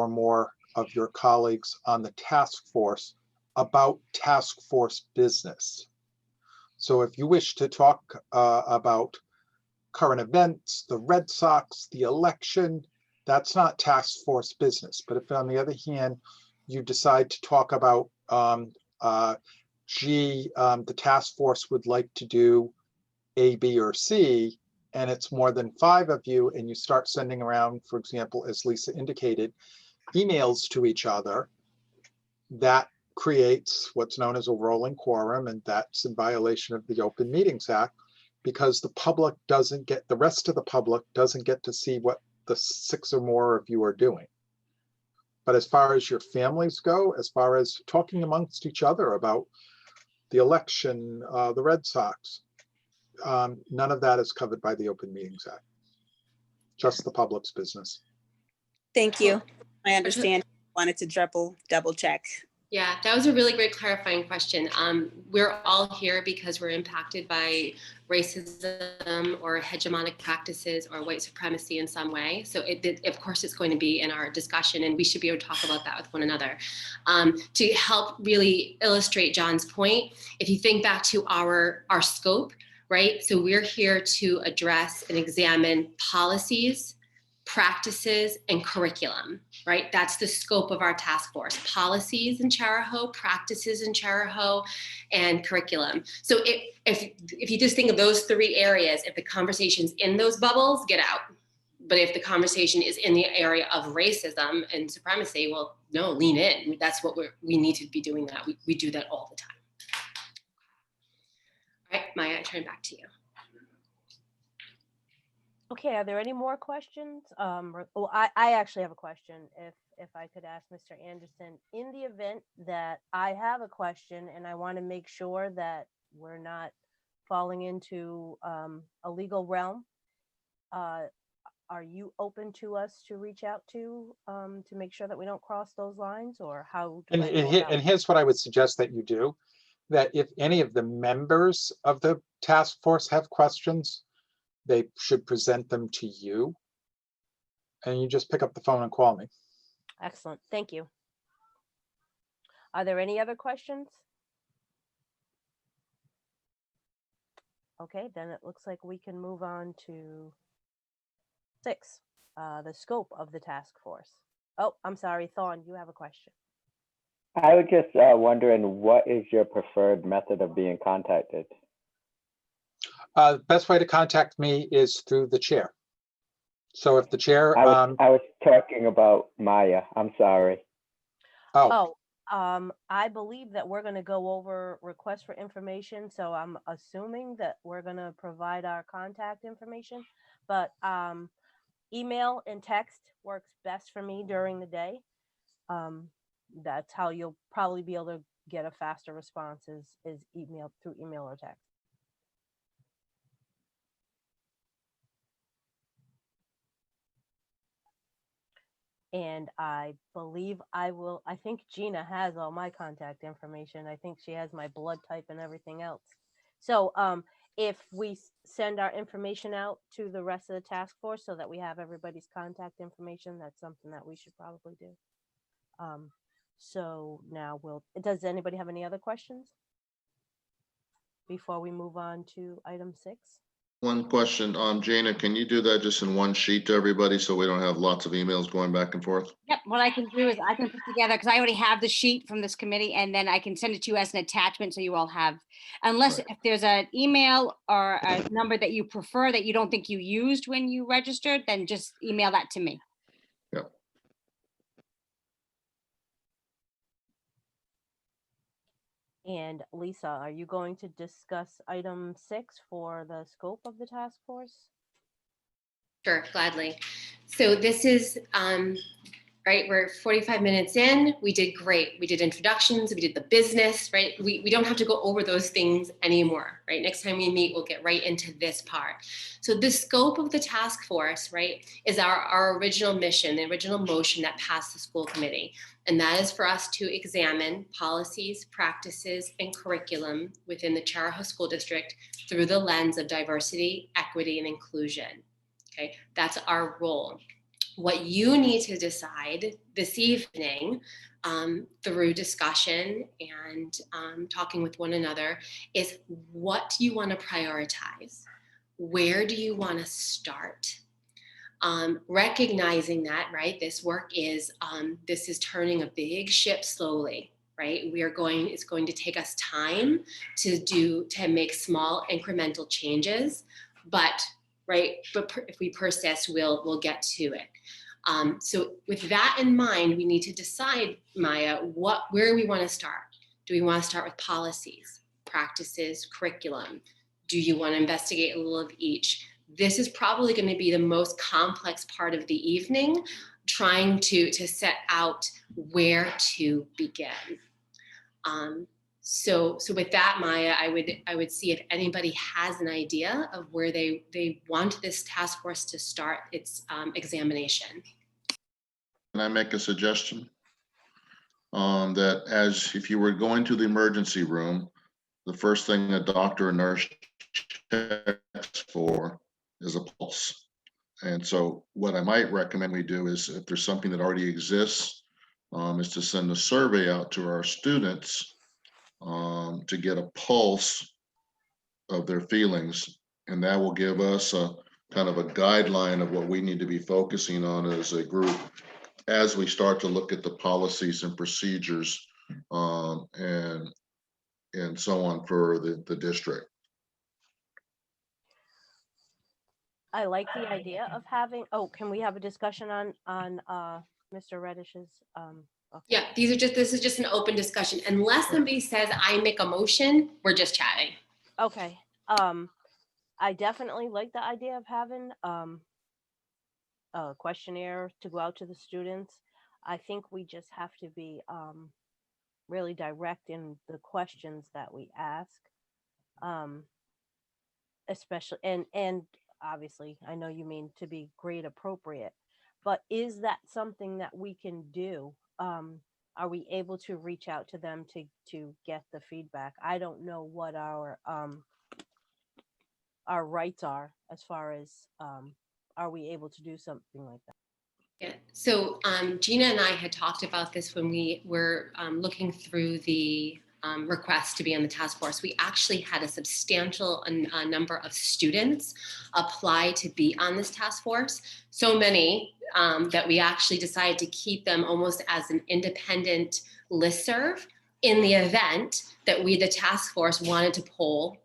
more of your colleagues on the task force about task force business. So if you wish to talk about current events, the Red Sox, the election, that's not task force business. But if on the other hand, you decide to talk about, the task force would like to do A, B, or C, and it's more than 5 of you, and you start sending around, for example, as Lisa indicated, emails to each other, that creates what's known as a rolling quorum, and that's in violation of the Open Meetings Act, because the public doesn't get, the rest of the public doesn't get to see what the 6 or more of you are doing. But as far as your families go, as far as talking amongst each other about the election, the Red Sox, none of that is covered by the Open Meetings Act. Just the public's business. Thank you. I understand. Wanted to double check. Yeah, that was a really great clarifying question. We're all here because we're impacted by racism or hegemonic practices or white supremacy in some way. So of course it's going to be in our discussion, and we should be able to talk about that with one another. To help really illustrate John's point, if you think back to our scope, right? So we're here to address and examine policies, practices, and curriculum, right? That's the scope of our task force: policies in Charahoe, practices in Charahoe, and curriculum. So if you just think of those 3 areas, if the conversation's in those bubbles, get out. But if the conversation is in the area of racism and supremacy, well, no, lean in. That's what we need to be doing that. We do that all the time. All right, Maya, I turn back to you. Okay, are there any more questions? I actually have a question. If I could ask Mr. Anderson, in the event that I have a question and I want to make sure that we're not falling into a legal realm, are you open to us to reach out to make sure that we don't cross those lines, or how do I go about And here's what I would suggest that you do, that if any of the members of the task force have questions, they should present them to you, and you just pick up the phone and call me. Excellent, thank you. Are there any other questions? Okay, then it looks like we can move on to 6, the scope of the task force. Oh, I'm sorry, Thorn, you have a question. I was just wondering, what is your preferred method of being contacted? Best way to contact me is through the chair. So if the chair, I was talking about Maya. I'm sorry. I believe that we're going to go over requests for information. So I'm assuming that we're going to provide our contact information, but email and text works best for me during the day. That's how you'll probably be able to get a faster response is email, through email or text. And I believe I think Gina has all my contact information. I think she has my blood type and everything else. So if we send our information out to the rest of the task force so that we have everybody's contact information, that's something that we should probably do. So now does anybody have any other questions before we move on to item 6? One question, Jana, can you do that just in one sheet to everybody so we don't have lots of emails going back and forth? Yep, what I can do is I can put together, because I already have the sheet from this committee, and then I can send it to you as an attachment so you all have, unless if there's an email or a number that you prefer that you don't think you used when you registered, then just email that to me. Yep. And Lisa, are you going to discuss item 6 for the scope of the task force? Sure, gladly. So this is, right, we're 45 minutes in, we did great. We did introductions, we did the business, right? We don't have to go over those things anymore, right? Next time we meet, we'll get right into this part. So the scope of the task force, right, is our original mission, the original motion that passed the school committee. And that is for us to examine policies, practices, and curriculum within the Charahoe School District through the lens of diversity, equity, and inclusion. Okay, that's our role. What you need to decide this evening through discussion and talking with one another is what you want to prioritize. Where do you want to start? Recognizing that, right, this work is, this is turning a big ship slowly, right? It's going to take us time to make small incremental changes, but if we persist, we'll get to it. So with that in mind, we need to decide, Maya, where we want to start. Do we want to start with policies, practices, curriculum? Do you want to investigate a little of each? This is probably going to be the most complex part of the evening, trying to set out where to begin. So with that, Maya, I would see if anybody has an idea of where they want this task force to start its examination. Can I make a suggestion? That if you were going to the emergency room, the first thing a doctor or nurse checks for is a pulse. And so what I might recommend we do is, if there's something that already exists, is to send a survey out to our students to get a pulse of their feelings. And that will give us a kind of a guideline of what we need to be focusing on as a group as we start to look at the policies and procedures and so on for the district. I like the idea of having, can we have a discussion on Mr. Reddish's? Okay. Yeah, this is just an open discussion. Unless somebody says I make a motion, we're just chatting. Okay. I definitely like the idea of having a questionnaire to go out to the students. I think we just have to be really direct in the questions that we ask, especially and obviously I know you mean to be grade appropriate, but is that something that we can do? Are we able to reach out to them to get the feedback? I don't know what our rights are as far as are we able to do something like that? Yeah. So Gina and I had talked about this when we were looking through the request to be on the task force. We actually had a substantial number of students apply to be on this task force. So many that we actually decided to keep them almost as an independent listserv in the event that we, the task force, wanted to poll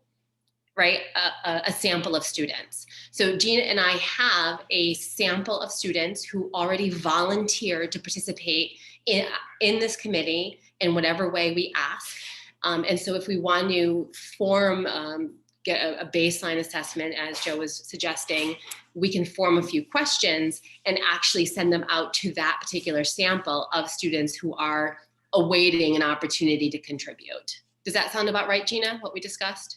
a sample of students. So Gina and I have a sample of students who already volunteered to participate in this committee in whatever way we ask. And so if we want to get a baseline assessment, as Joe was suggesting, we can form a few questions and actually send them out to that particular sample of students who are awaiting an opportunity to contribute. Does that sound about right, Gina, what we discussed?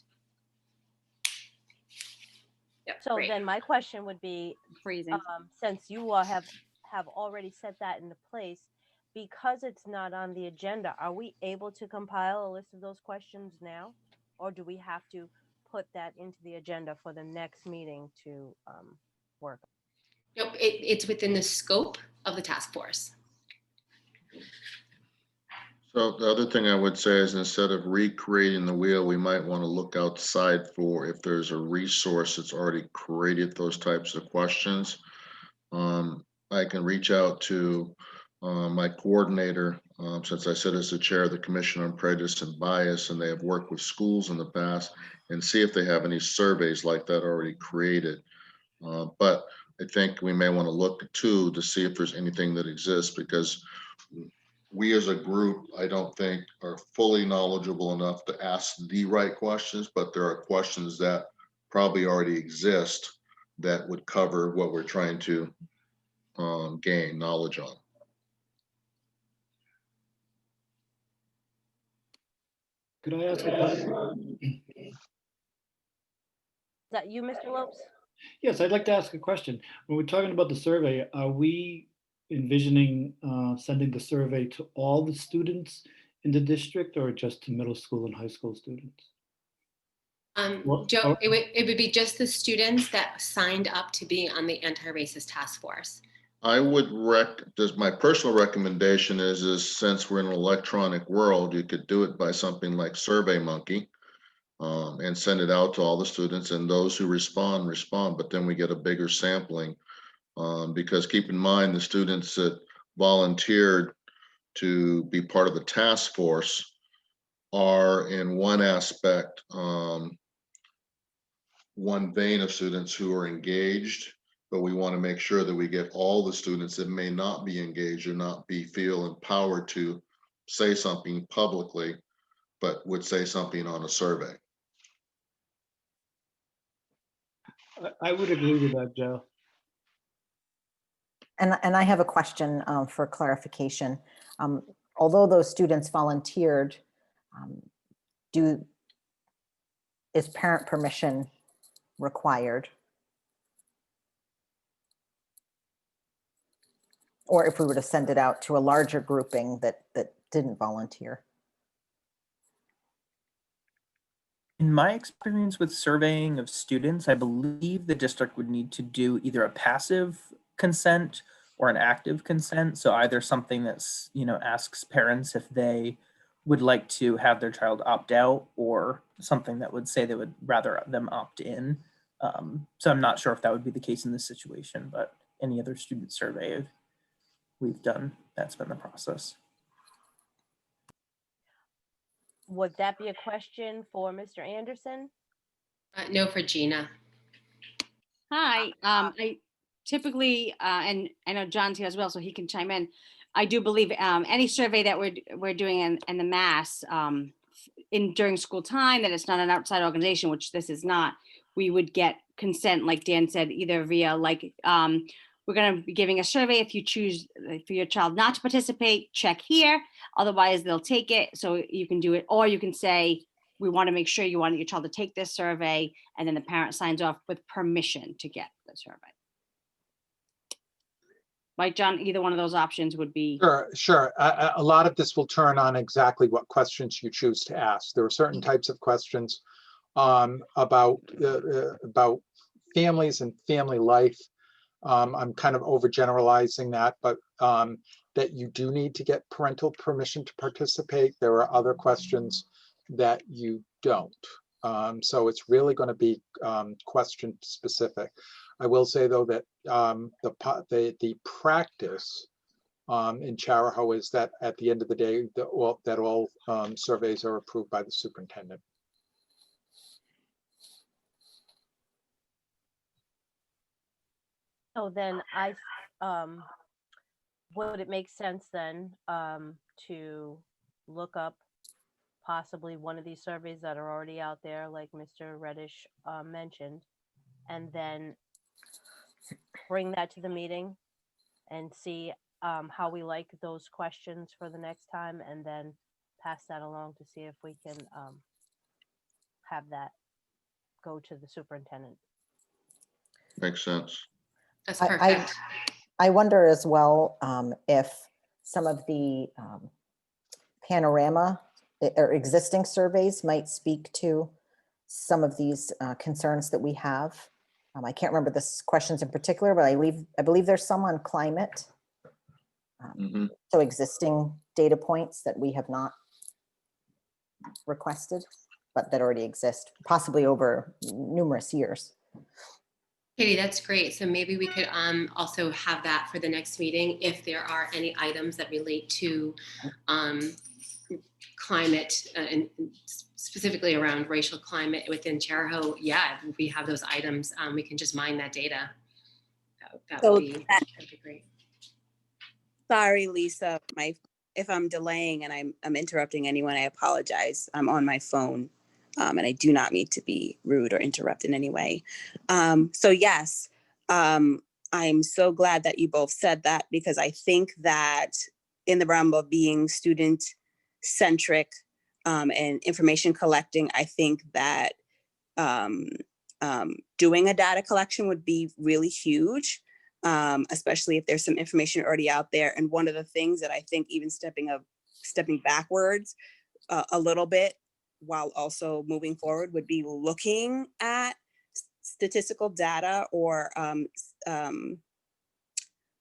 Yep, So great. then my question would be, Freezing. since you all have have already set that into place, because it's not on the agenda, are we able to compile a list of those questions now? Or do we have to put that into the agenda for the next meeting to work? Nope, it's within the scope of the task force. So the other thing I would say is instead of recreating the wheel, we might want to look outside for if there's a resource that's already created those types of questions. I can reach out to my coordinator, since I sit as the chair of the Commission on Prejudice and Bias, and they have worked with schools in the past, and see if they have any surveys like that already created. But I think we may want to look too to see if there's anything that exists, because we as a group, I don't think are fully knowledgeable enough to ask the right questions, but there are questions that probably already exist that would cover what we're trying to gain knowledge on. Could I ask a question? Is that you, Mr. Lopes? Yes, I'd like to ask a question. When we're talking about the survey, are we envisioning sending the survey to all the students in the district or just to middle school and high school students? Joe, it would be just the students that signed up to be on the anti-racist task force. I would my personal recommendation is since we're in an electronic world, you could do it by something like SurveyMonkey, and send it out to all the students, and those who respond, but then we get a bigger sampling. Because keep in mind, the students that volunteered to be part of the task force are in one aspect, one vein of students who are engaged, but we want to make sure that we get all the students that may not be engaged or not feel empowered to say something publicly, but would say something on a survey. I would agree with that, Joe. And I have a question for clarification. Although those students volunteered, is parent permission required? Or if we were to send it out to a larger grouping that didn't volunteer? In my experience with surveying of students, I believe the district would need to do either a passive consent or an active consent. So either something that's, asks parents if they would like to have their child opt out, or something that would say they would rather them opt in. So I'm not sure if that would be the case in this situation, but any other student survey we've done, that's been the process. Would that be a question for Mr. Anderson? No, for Gina. Hi, I typically, and I know John's here as well, so he can chime in. I do believe any survey that we're doing in the mass during school time, that it's not an outside organization, which this is not, we would get consent, like Dan said, either via we're going to be giving a survey. If you choose for your child not to participate, check here. Otherwise, they'll take it. So you can do it, or you can say, we want to make sure you want your child to take this survey, and then the parent signs off with permission to get the survey. Right, John? Either one of those options would be. Sure. A lot of this will turn on exactly what questions you choose to ask. There are certain types of questions about families and family life. I'm kind of overgeneralizing that, but that you do need to get parental permission to participate. There are other questions that you don't. So it's really going to be question specific. I will say though that the practice in Charahoe is that at the end of the day, that all surveys are approved by the superintendent. So then would it make sense then to look up possibly one of these surveys that are already out there, like Mr. Reddish mentioned, and then bring that to the meeting and see how we like those questions for the next time, and then pass that along to see if we can have that go to the superintendent? Makes sense. That's perfect. I wonder as well if some of the panorama or existing surveys might speak to some of these concerns that we have. I can't remember the questions in particular, but I believe there's some on climate. Mhm. So existing data points that we have not requested, but that already exist, possibly over numerous years. Katie, that's great. So maybe we could also have that for the next meeting if there are any items that relate to climate and specifically around racial climate within Charahoe. Yeah, if we have those items, we can just mine that data. That So would be, that'd be great. Sorry, Lisa, if I'm delaying and I'm interrupting anyone, I apologize. I'm on my phone. And I do not mean to be rude or interrupt in any way. So yes, I'm so glad that you both said that, because I think that in the realm of being student centric and information collecting, I think that doing a data collection would be really huge, especially if there's some information already out there. And one of the things that I think, even stepping backwards a little bit while also moving forward, would be looking at statistical data or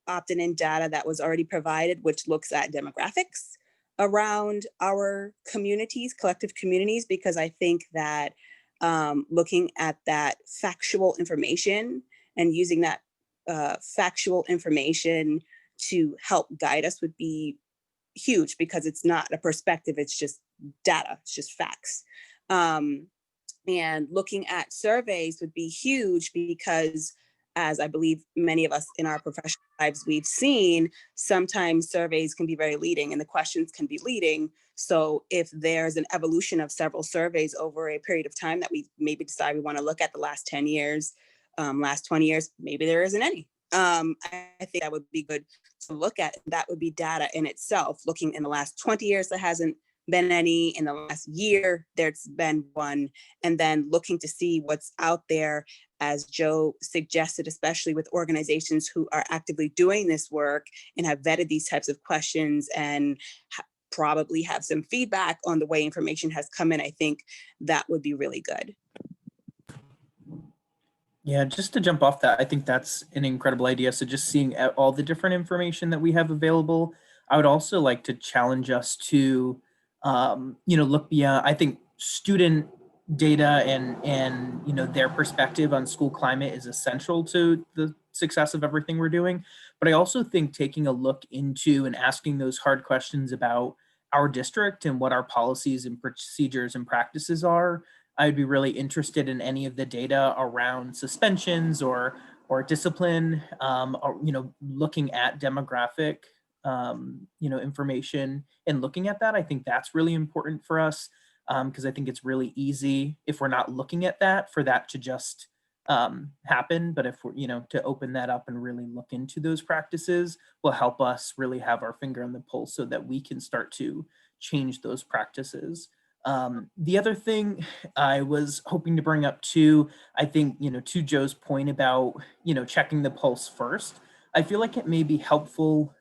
opt-in data that was already provided, which looks at demographics around our communities, collective communities, because I think that looking at that factual information and using that factual information to help guide us would be huge, because it's not a perspective, it's just data, it's just facts. And looking at surveys would be huge, because as I believe many of us in our professional lives we've seen, sometimes surveys can be very leading and the questions can be leading. So if there's an evolution of several surveys over a period of time that we maybe decide we want to look at the last 10 years, last 20 years, maybe there isn't any. I think that would be good to look at. That would be data in itself. Looking in the last 20 years, there hasn't been any. In the last year, there's been one. And then looking to see what's out there, as Joe suggested, especially with organizations who are actively doing this work and have vetted these types of questions and probably have some feedback on the way information has come in. I think that would be really good. Yeah, just to jump off that, I think that's an incredible idea. So just seeing all the different information that we have available, I would also like to challenge us to, look beyond. I think student data and their perspective on school climate is essential to the success of everything we're doing. But I also think taking a look into and asking those hard questions about our district and what our policies and procedures and practices are. I'd be really interested in any of the data around suspensions or discipline, or, looking at demographic, information and looking at that. I think that's really important for us, because I think it's really easy if we're not looking at that for that to just happen. But if we're, to open that up and really look into those practices will help us really have our finger on the pulse so that we can start to change those practices. The other thing I was hoping to bring up too, I think, to Joe's point about, checking the pulse first, I feel like it may be helpful,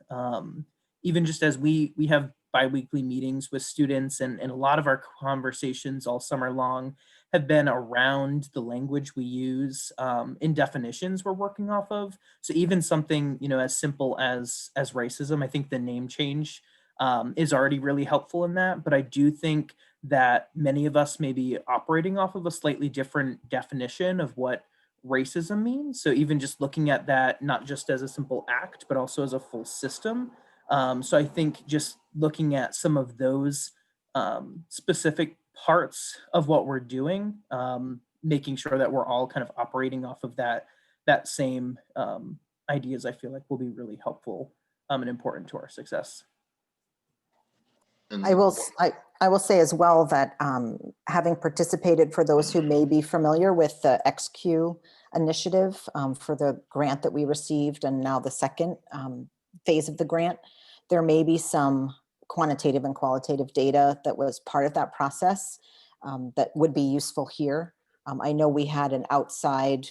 even just as we have biweekly meetings with students and a lot of our conversations all summer long have been around the language we use in definitions we're working off of. So even something, as simple as racism, I think the name change is already really helpful in that. But I do think that many of us may be operating off of a slightly different definition of what racism means. So even just looking at that, not just as a simple act, but also as a full system. So I think just looking at some of those specific parts of what we're doing, making sure that we're all kind of operating off of that same ideas, I feel like will be really helpful and important to our success. I will say as well that having participated, for those who may be familiar with the XQ initiative for the grant that we received and now the second phase of the grant, there may be some quantitative and qualitative data that was part of that process that would be useful here. I know we had an outside,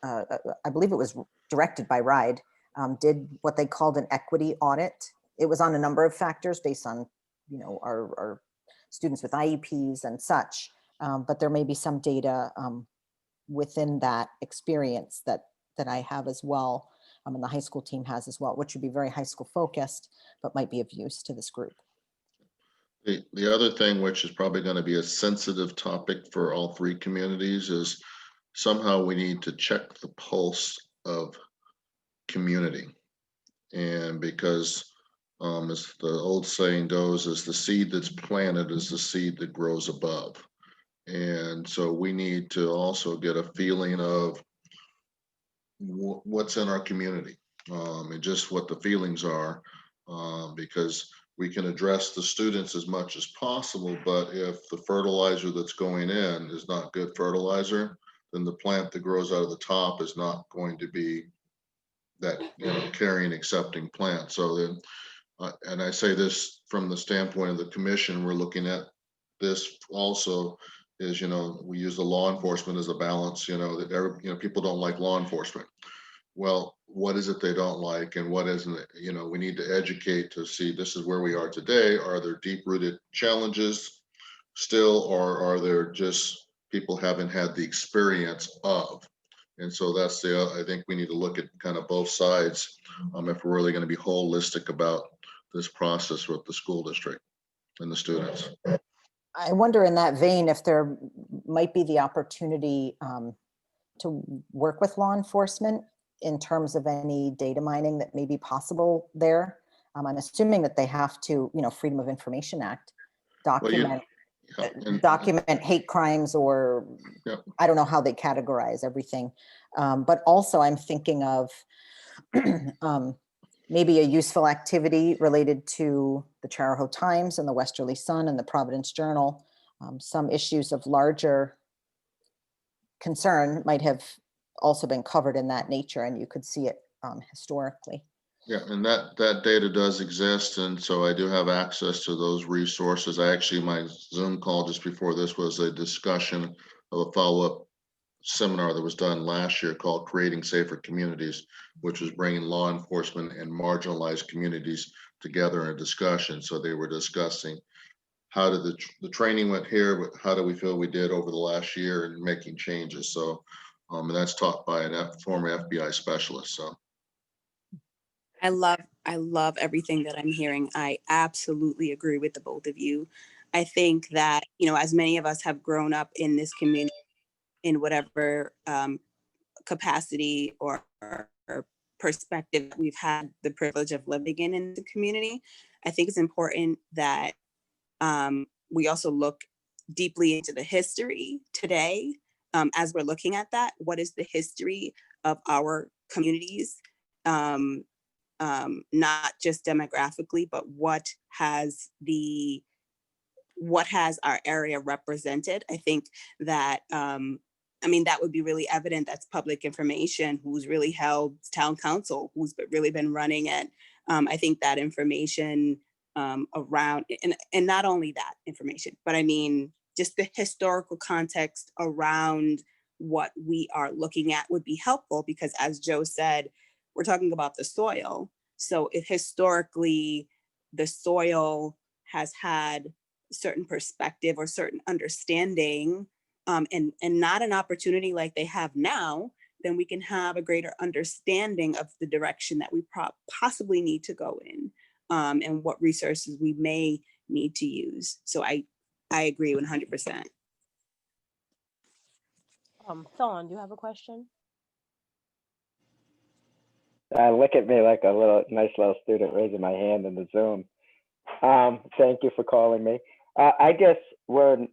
I believe it was directed by RIDE, did what they called an equity audit. It was on a number of factors based on, our students with IEPs and such, but there may be some data within that experience that I have as well, and the high school team has as well, which would be very high school focused, but might be of use to this group. The other thing, which is probably going to be a sensitive topic for all three communities, is somehow we need to check the pulse of community. And because as the old saying goes, is the seed that's planted is the seed that grows above. And so we need to also get a feeling of what's in our community, and just what the feelings are, because we can address the students as much as possible, but if the fertilizer that's going in is not good fertilizer, then the plant that grows out of the top is not going to be that caring, accepting plant. So then, and I say this from the standpoint of the commission, we're looking at this also is, we use the law enforcement as a balance, that people don't like law enforcement. Well, what is it they don't like and what isn't it? We need to educate to see this is where we are today. Are there deep-rooted challenges still, or are there just people haven't had the experience of? And so that's I think we need to look at kind of both sides if we're really going to be holistic about this process with the school district and the students. I wonder in that vein if there might be the opportunity to work with law enforcement in terms of any data mining that may be possible there. I'm assuming that they have to, Freedom of Information Act, document hate crimes, or I don't know how they categorize everything. But also I'm thinking of maybe a useful activity related to the Charahoe Times and the Westerly Sun and the Providence Journal. Some issues of larger concern might have also been covered in that nature, and you could see it historically. Yeah, and that data does exist, and so I do have access to those resources. My Zoom call just before this was a discussion of a follow-up seminar that was done last year called Creating Safer Communities, which was bringing law enforcement and marginalized communities together in a discussion. So they were discussing how did the training went here, but how do we feel we did over the last year and making changes. So, and that's taught by a former FBI specialist. So. I love everything that I'm hearing. I absolutely agree with the both of you. I think that, as many of us have grown up in this community in whatever capacity or perspective we've had the privilege of living in the community, I think it's important that we also look deeply into the history today as we're looking at that. What is the history of our communities? Not just demographically, but what has our area represented? I think that, that would be really evident. That's public information. Who's really held town council? Who's really been running it? I think that information around, and not only that information, but just the historical context around what we are looking at would be helpful, because as Joe said, we're talking about the soil. So if historically the soil has had certain perspective or certain understanding, and not an opportunity like they have now, then we can have a greater understanding of the direction that we possibly need to go in, and what resources we may need to use. So I agree 100%. Thorn, do you have a question? Look at me like a nice little student raising my hand in the Zoom. Thank you for calling me. I guess we're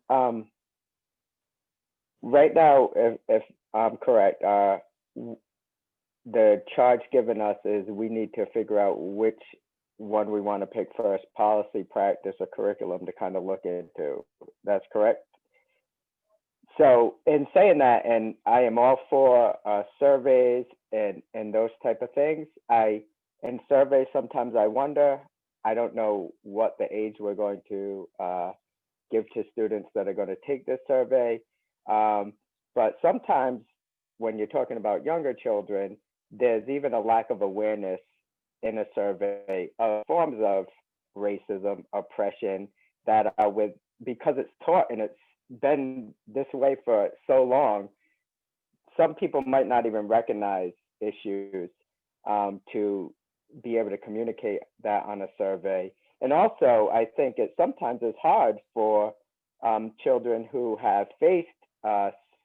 right now, if I'm correct, the charge given us is we need to figure out which one we want to pick first, policy, practice, or curriculum to kind of look into. That's correct? So in saying that, and I am all for surveys and those type of things. In surveys, sometimes I wonder, I don't know what the age we're going to give to students that are going to take this survey. But sometimes when you're talking about younger children, there's even a lack of awareness in a survey of forms of racism, oppression that are because it's taught and it's been this way for so long, some people might not even recognize issues to be able to communicate that on a survey. And also, I think it sometimes is hard for children who have faced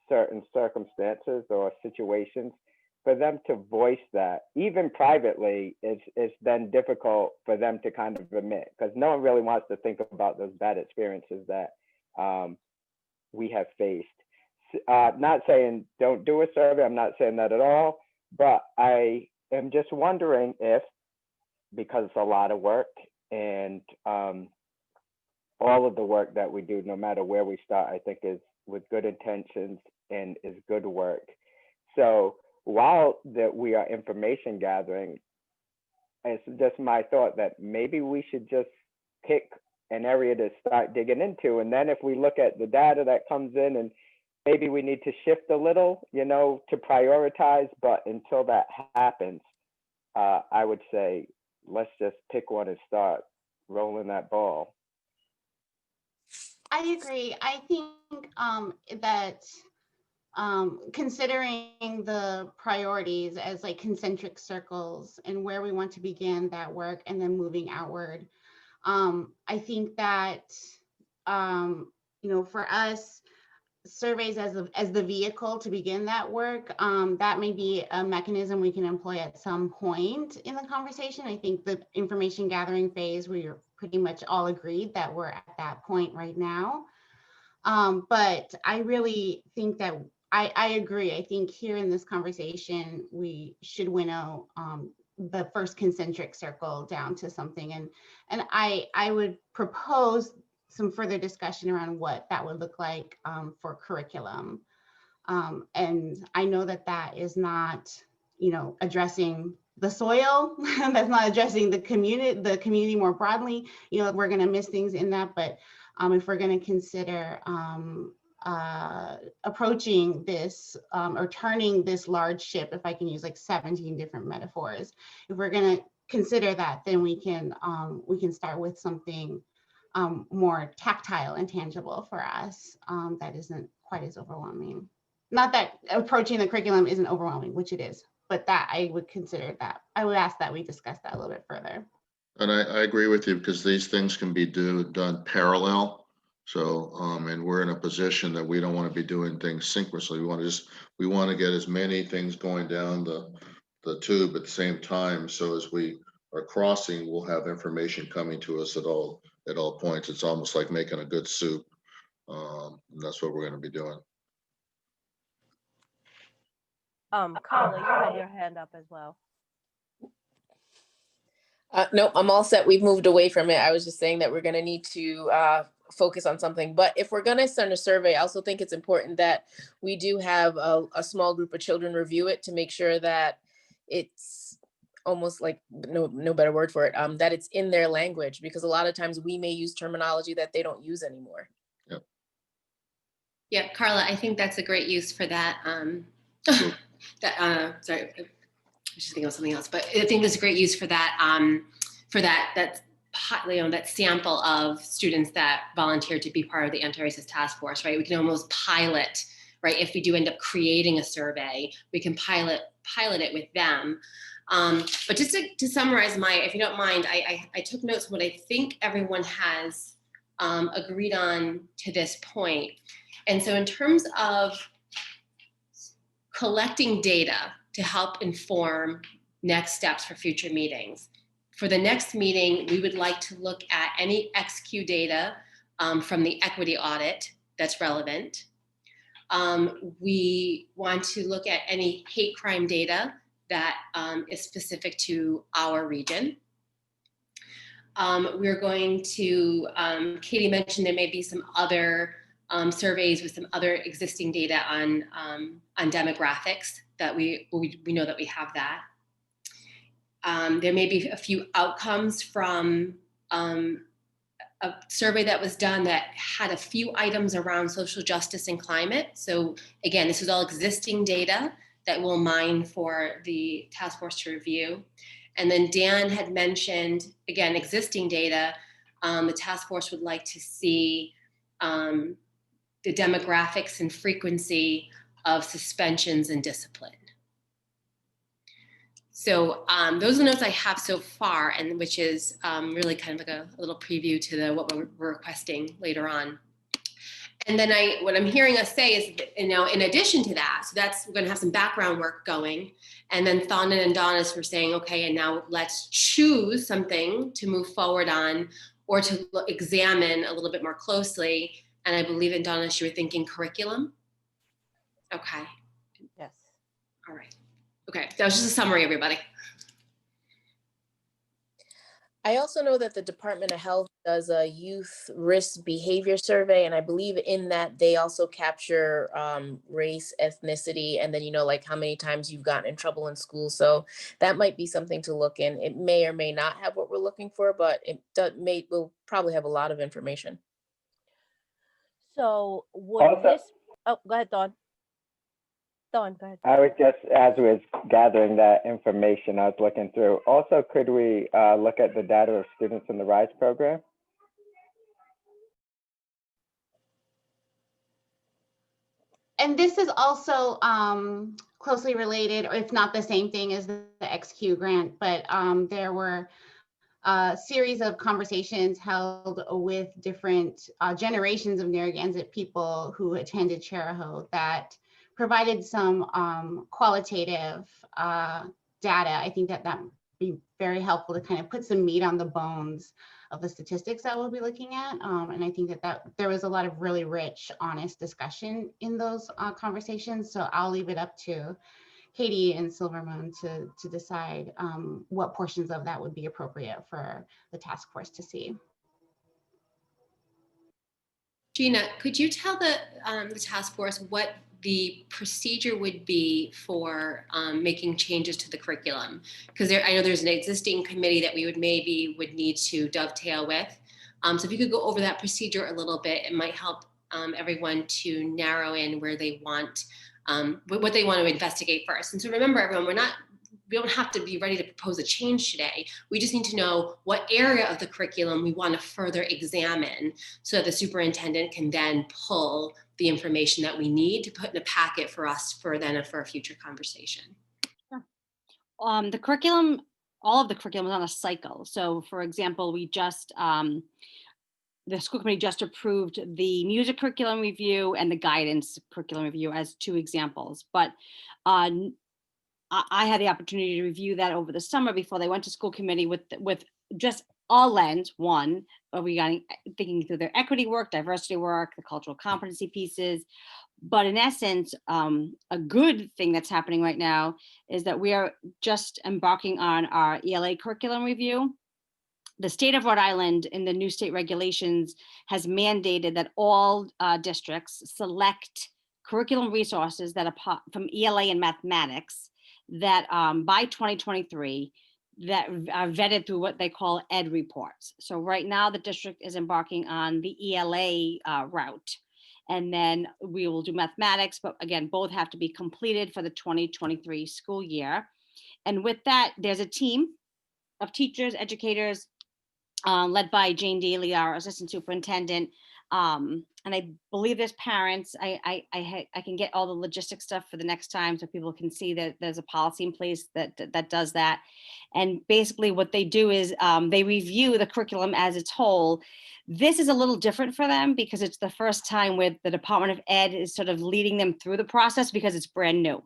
certain circumstances or situations for them to voice that. Even privately, it's then difficult for them to kind of admit, because no one really wants to think about those bad experiences that we have faced. Not saying don't do a survey, I'm not saying that at all, but I am just wondering if, because it's a lot of work and all of the work that we do, no matter where we start, I think is with good intentions and is good work. So while that we are information gathering, it's just my thought that maybe we should just pick an area to start digging into. And then if we look at the data that comes in, and maybe we need to shift a little, to prioritize, but until that happens, I would say, let's just pick one and start rolling that ball. I agree. I think that considering the priorities as like concentric circles and where we want to begin that work and then moving outward, I think that, for us, surveys as the vehicle to begin that work, that may be a mechanism we can employ at some point in the conversation. I think the information gathering phase, we're pretty much all agreed that we're at that point right now. But I really think that I agree. I think here in this conversation, we should winnow the first concentric circle down to something. And I would propose some further discussion around what that would look like for curriculum. And I know that is not, addressing the soil, that's not addressing the community more broadly. We're gonna miss things in that, but if we're gonna consider approaching this or turning this large ship, if I can use like 17 different metaphors, if we're gonna consider that, then we can start with something more tactile and tangible for us that isn't quite as overwhelming. Not that approaching the curriculum isn't overwhelming, which it is, but that I would consider that. I would ask that we discuss that a little bit further. And I agree with you, because these things can be done parallel. So, and we're in a position that we don't want to be doing things synchronously. We want to get as many things going down the tube at the same time. So as we are crossing, we'll have information coming to us at all points. It's almost like making a good soup. And that's what we're going to be doing. Carla, you had your hand up as well. No, I'm all set. We've moved away from it. I was just saying that we're going to need to focus on something. But if we're going to send a survey, I also think it's important that we do have a small group of children review it to make sure that it's almost like, no better word for it, that it's in their language, because a lot of times we may use terminology that they don't use anymore. Yep. Yeah, Carla, I think that's a great use for that. Sorry, I was just thinking of something else, but I think there's a great use for that, that sample of students that volunteered to be part of the anti-racist task force, right? We can almost pilot, right? If we do end up creating a survey, we can pilot it with them. But just to summarize if you don't mind, I took notes on what I think everyone has agreed on to this point. And so in terms of collecting data to help inform next steps for future meetings. For the next meeting, we would like to look at any XQ data from the equity audit that's relevant. We want to look at any hate crime data that is specific to our region. We're going to, Katie mentioned there may be some other surveys with some other existing data on demographics that we know that we have that. There may be a few outcomes from a survey that was done that had a few items around social justice and climate. So again, this is all existing data that we'll mine for the task force to review. And then Dan had mentioned, again, existing data. The task force would like to see the demographics and frequency of suspensions and discipline. So those are the notes I have so far, and which is really kind of like a little preview to what we're requesting later on. And then what I'm hearing us say is, in addition to that, so we're going to have some background work going. And then Thonda and Donis were saying, okay, and now let's choose something to move forward on or to examine a little bit more closely. And I believe in Donis, you were thinking curriculum. Okay. Yes. All right. Okay. That was just a summary, everybody. I also know that the Department of Health does a youth risk behavior survey, and I believe in that they also capture race, ethnicity, and then, like how many times you've gotten in trouble in school. So that might be something to look in. It may or may not have what we're looking for, but will probably have a lot of information. So would this, oh, go ahead, Dawn. Dawn, go ahead. I was just, as we was gathering that information, I was looking through. Also, could we look at the data of students in the RISE program? And this is also closely related, or if not the same thing as the XQ grant, but there were a series of conversations held with different generations of Narragansett people who attended Chariho that provided some qualitative data. I think that would be very helpful to kind of put some meat on the bones of the statistics that we'll be looking at. And I think that there was a lot of really rich, honest discussion in those conversations. So I'll leave it up to Katie and Silvermoon to decide what portions of that would be appropriate for the task force to see. Gina, could you tell the task force what the procedure would be for making changes to the curriculum? Because I know there's an existing committee that we would need to dovetail with. So if you could go over that procedure a little bit, it might help everyone to narrow in where they want, what they want to investigate first. And so remember, everyone, we don't have to be ready to propose a change today. We just need to know what area of the curriculum we want to further examine so that the superintendent can then pull the information that we need to put in a packet for us for a future conversation. Sure. The curriculum, all of the curriculum is on a cycle. So for example, we just, the school committee just approved the music curriculum review and the guidance curriculum review as two examples. But I had the opportunity to review that over the summer before they went to school committee with just all lens. One, regarding thinking through their equity work, diversity work, the cultural competency pieces. But in essence, a good thing that's happening right now is that we are just embarking on our ELA curriculum review. The state of Rhode Island in the new state regulations has mandated that all districts select curriculum resources that are from ELA and mathematics that by 2023 that are vetted through what they call ed reports. So right now the district is embarking on the ELA route, and then we will do mathematics, but again, both have to be completed for the 2023 school year. And with that, there's a team of teachers, educators, led by Jane Daly, our assistant superintendent. And I believe there's parents. I can get all the logistics stuff for the next time so people can see that there's a policy in place that does that. And basically what they do is they review the curriculum as its whole. This is a little different for them because it's the first time where the Department of Ed is sort of leading them through the process because it's brand new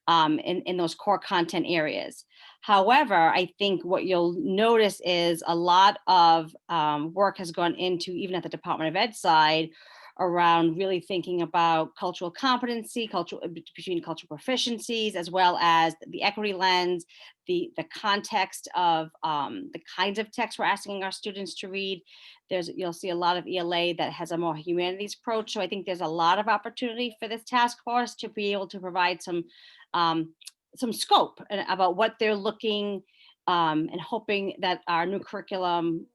in those core content areas. However, I think what you'll notice is a lot of work has gone into, even at the Department of Ed side, around really thinking about cultural competency, between cultural proficiencies, as well as the equity lens, the context of the kinds of texts we're asking our students to read. You'll see a lot of ELA that has a more humanities approach. So I think there's a lot of opportunity for this task force to be able to provide some scope about what they're looking and hoping that our new curriculum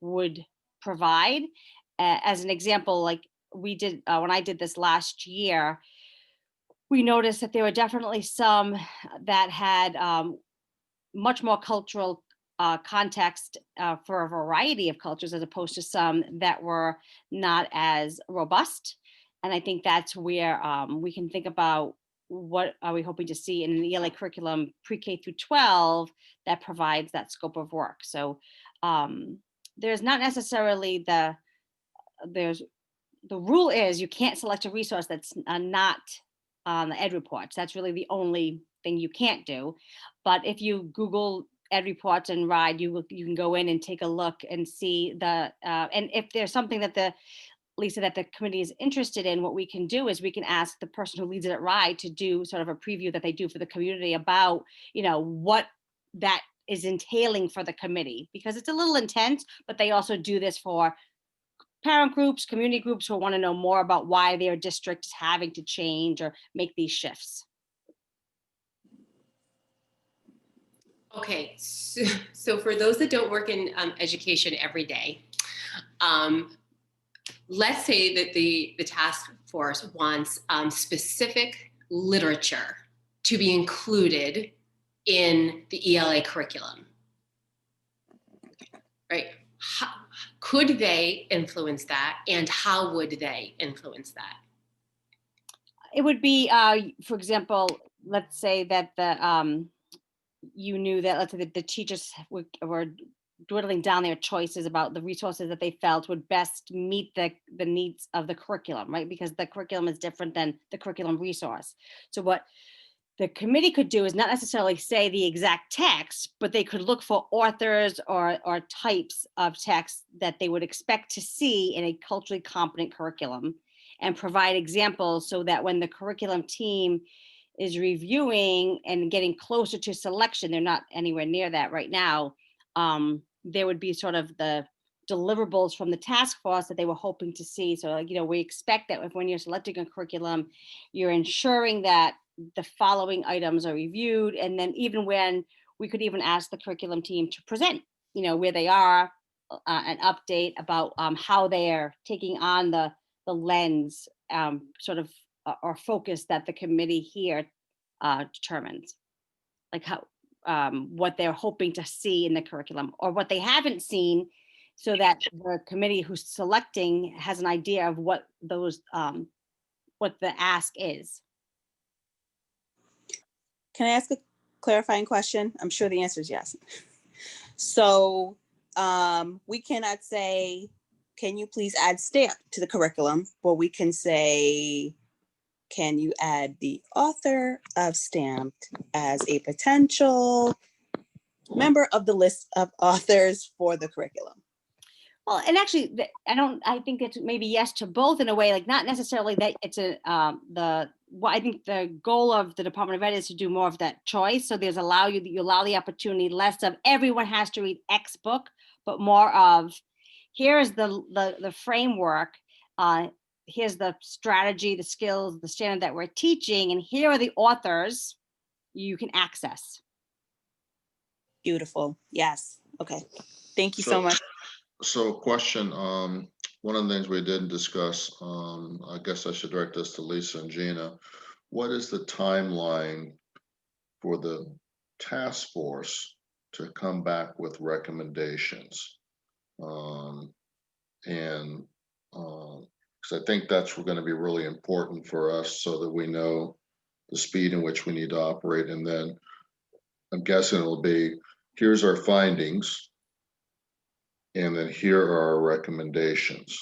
would provide. As an example, like we did when I did this last year, we noticed that there were definitely some that had much more cultural context for a variety of cultures, as opposed to some that were not as robust. And I think that's where we can think about what are we hoping to see in the ELA curriculum pre-K through 12 that provides that scope of work. So there's not necessarily the rule is you can't select a resource that's not on the ed reports. That's really the only thing you can't do. But if you Google ed reports and RIDE, you can go in and take a look and see the and if there's something that Lisa, that the committee is interested in, what we can do is we can ask the person who leads it at RIDE to do sort of a preview that they do for the community about, what that is entailing for the committee, because it's a little intense, but they also do this for parent groups, community groups who want to know more about why their district is having to change or make these shifts. Okay, so for those that don't work in education every day, let's say that the task force wants specific literature to be included in the ELA curriculum, right? Could they influence that, and how would they influence that? It would be, for example, let's say that you knew that, let's say the teachers were dwindling down their choices about the resources that they felt would best meet the needs of the curriculum, right? Because the curriculum is different than the curriculum resource. So what the committee could do is not necessarily say the exact text, but they could look for authors or types of texts that they would expect to see in a culturally competent curriculum, and provide examples so that when the curriculum team is reviewing and getting closer to selection, they're not anywhere near that right now, there would be sort of the deliverables from the task force that they were hoping to see. So, we expect that when you're selecting a curriculum, you're ensuring that the following items are reviewed. And then even when we could even ask the curriculum team to present, where they are, an update about how they're taking on the lens sort of or focus that the committee here determines, like how what they're hoping to see in the curriculum or what they haven't seen, so that the committee who's selecting has an idea of what those what the ask is. Can I ask a clarifying question? I'm sure the answer is yes. So we cannot say, can you please add STAMP to the curriculum? But we can say, can you add the author of STAMPed as a potential member of the list of authors for the curriculum? Well, and actually, I think it's maybe yes to both in a way, like not necessarily that it's I think the goal of the Department of Ed is to do more of that choice. So you allow the opportunity, less of everyone has to read X book, but more of here is the framework, here's the strategy, the skills, the standard that we're teaching, and here are the authors you can access. Beautiful. Yes. Okay. Thank you so much. So question, one of the things we didn't discuss, I guess I should direct this to Lisa and Gina. What is the timeline for the task force to come back with recommendations? Because I think that's going to be really important for us so that we know the speed in which we need to operate. And then I'm guessing it'll be, here's our findings, and then here are our recommendations.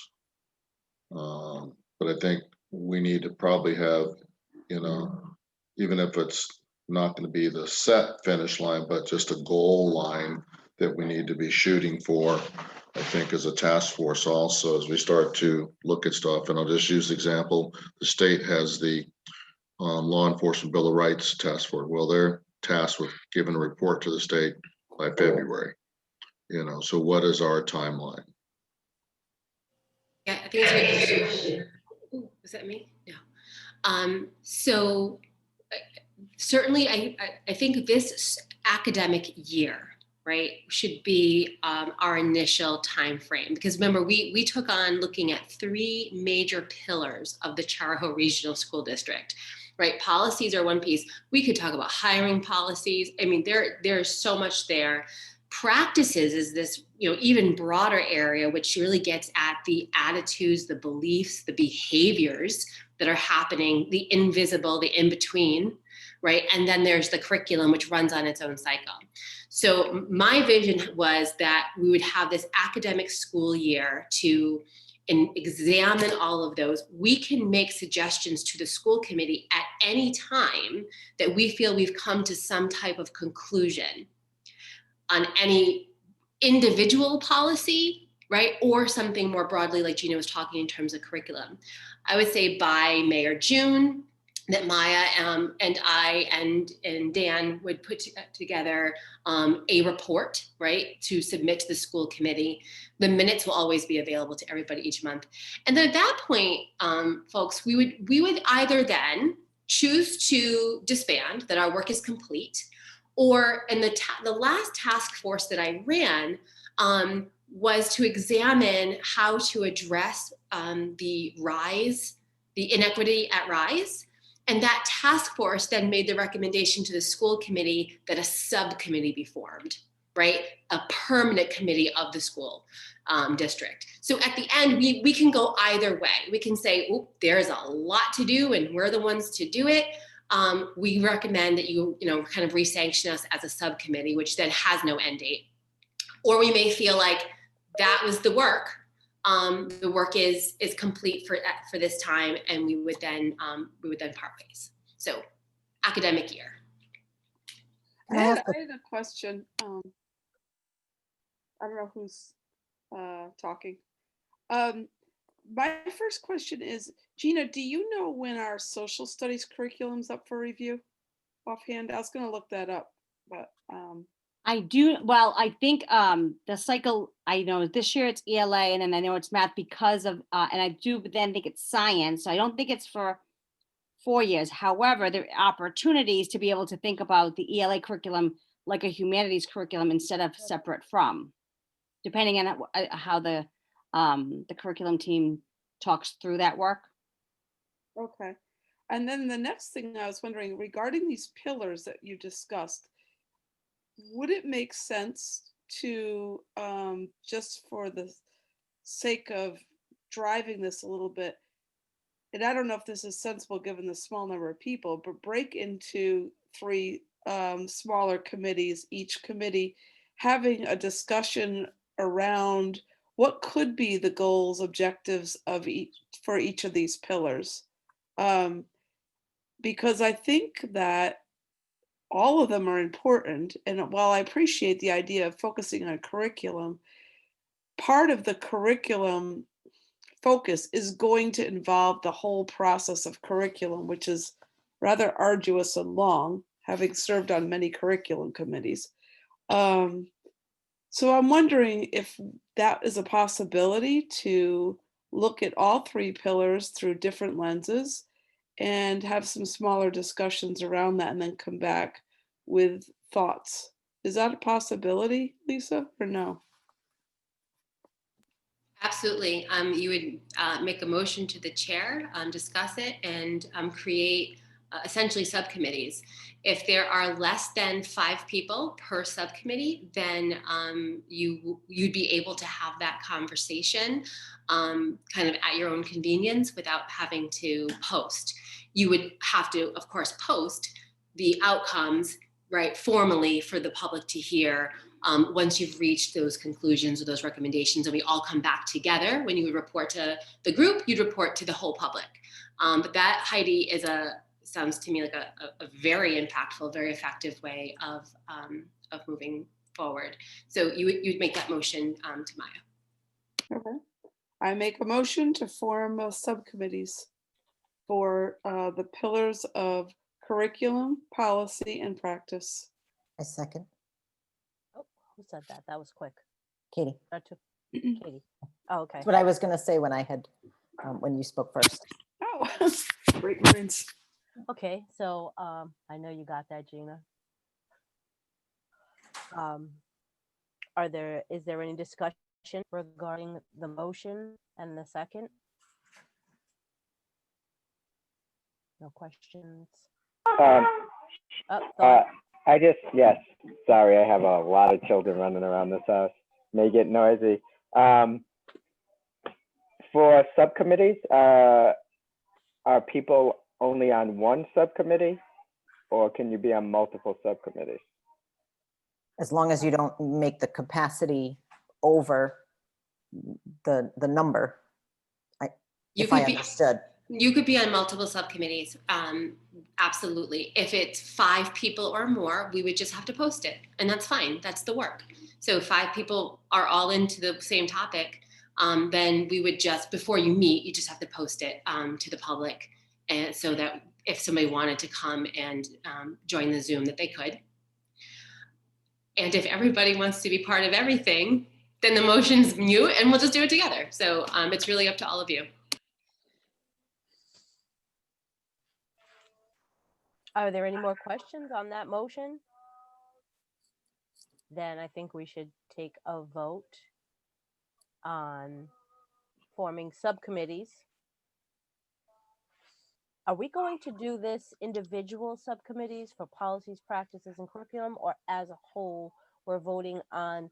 But I think we need to probably have, even if it's not going to be the set finish line, but just a goal line that we need to be shooting for, I think, as a task force also, as we start to look at stuff. And I'll just use the example, the state has the Law Enforcement Bill of Rights task force. Well, they're tasked with giving a report to the state by February. So what is our timeline? Yeah, I think it's a good question. Ooh, was that me? No. So certainly, I think this academic year, right, should be our initial time frame. Because remember, we took on looking at 3 major pillars of the Charahoe Regional School District, right? Policies are one piece. We could talk about hiring policies. I mean, there's so much there. Practices is this, even broader area, which really gets at the attitudes, the beliefs, the behaviors that are happening, the invisible, the in-between, right? And then there's the curriculum, which runs on its own cycle. So my vision was that we would have this academic school year to examine all of those. We can make suggestions to the school committee at any time that we feel we've come to some type of conclusion on any individual policy, right? Or something more broadly, like Gina was talking in terms of curriculum. I would say by May or June, that Maya and I and Dan would put together a report, right, to submit to the school committee. The minutes will always be available to everybody each month. And then at that point, folks, we would either then choose to disband, that our work is complete, or in the last task force that I ran was to examine how to address the inequity at Rise. And that task force then made the recommendation to the school committee that a subcommittee be formed, right? A permanent committee of the school district. So at the end, we can go either way. We can say, oh, there's a lot to do and we're the ones to do it. We recommend that you kind of re-sanction us as a subcommittee, which then has no end date. Or we may feel like that was the work. The work is complete for this time, and we would then part ways. So, academic year. I had a question. I don't know who's talking. My first question is, Gina, do you know when our social studies curriculum's up for review? Offhand, I was going to look that up, but I do. Well, I think the cycle, I know this year it's ELA, and then I know it's math because of, and I do then think it's science. So I don't think it's for 4 years. However, there are opportunities to be able to think about the ELA curriculum like a humanities curriculum instead of separate from, depending on how the curriculum team talks through that work. okay. And then the next thing I was wondering, regarding these pillars that you discussed, would it make sense to, just for the sake of driving this a little bit, and I don't know if this is sensible given the small number of people, but break into 3 smaller committees, each committee having a discussion around what could be the goals, objectives of for each of these pillars. Because I think that all of them are important. And while I appreciate the idea of focusing on curriculum, part of the curriculum focus is going to involve the whole process of curriculum, which is rather arduous and long, having served on many curriculum committees. So I'm wondering if that is a possibility to look at all 3 pillars through different lenses and have some smaller discussions around that and then come back with thoughts. Is that a possibility, Lisa, or no? Absolutely. You would make a motion to the chair, discuss it, and create essentially subcommittees. If there are less than 5 people per subcommittee, then you'd be able to have that conversation kind of at your own convenience without having to post. You would have to, of course, post the outcomes, right, formally for the public to hear once you've reached those conclusions or those recommendations, and we all come back together. When you would report to the group, you'd report to the whole public. But that, Heidi, sounds to me like a very impactful, very effective way of moving forward. So you'd make that motion to Maya. Okay. I make a motion to form subcommittees for the pillars of curriculum, policy, and practice. I second. Oh, who said that? That was quick. Katie. Katie. Oh, okay. That's what I was going to say when I had, when you spoke first. Oh, great minds. Okay, so I know you got that, Gina. Is there any discussion regarding the motion and the second? No questions? Um, Oh, Dawn. yes, sorry, I have a lot of children running around this house. May get noisy. For subcommittees, are people only on one subcommittee, or can you be on multiple subcommittees? As long as you don't make the capacity over the number, You if I could be, understood. you could be on multiple subcommittees. Absolutely. If it's 5 people or more, we would just have to post it, and that's fine. That's the work. So if 5 people are all into the same topic, then we would just, before you meet, you just have to post it to the public, and so that if somebody wanted to come and join the Zoom, that they could. And if everybody wants to be part of everything, then the motion's mute, and we'll just do it together. So it's really up to all of you. Are there any more questions on that motion? Then I think we should take a vote on forming subcommittees. Are we going to do this individual subcommittees for policies, practices, and curriculum, or as a whole, we're voting on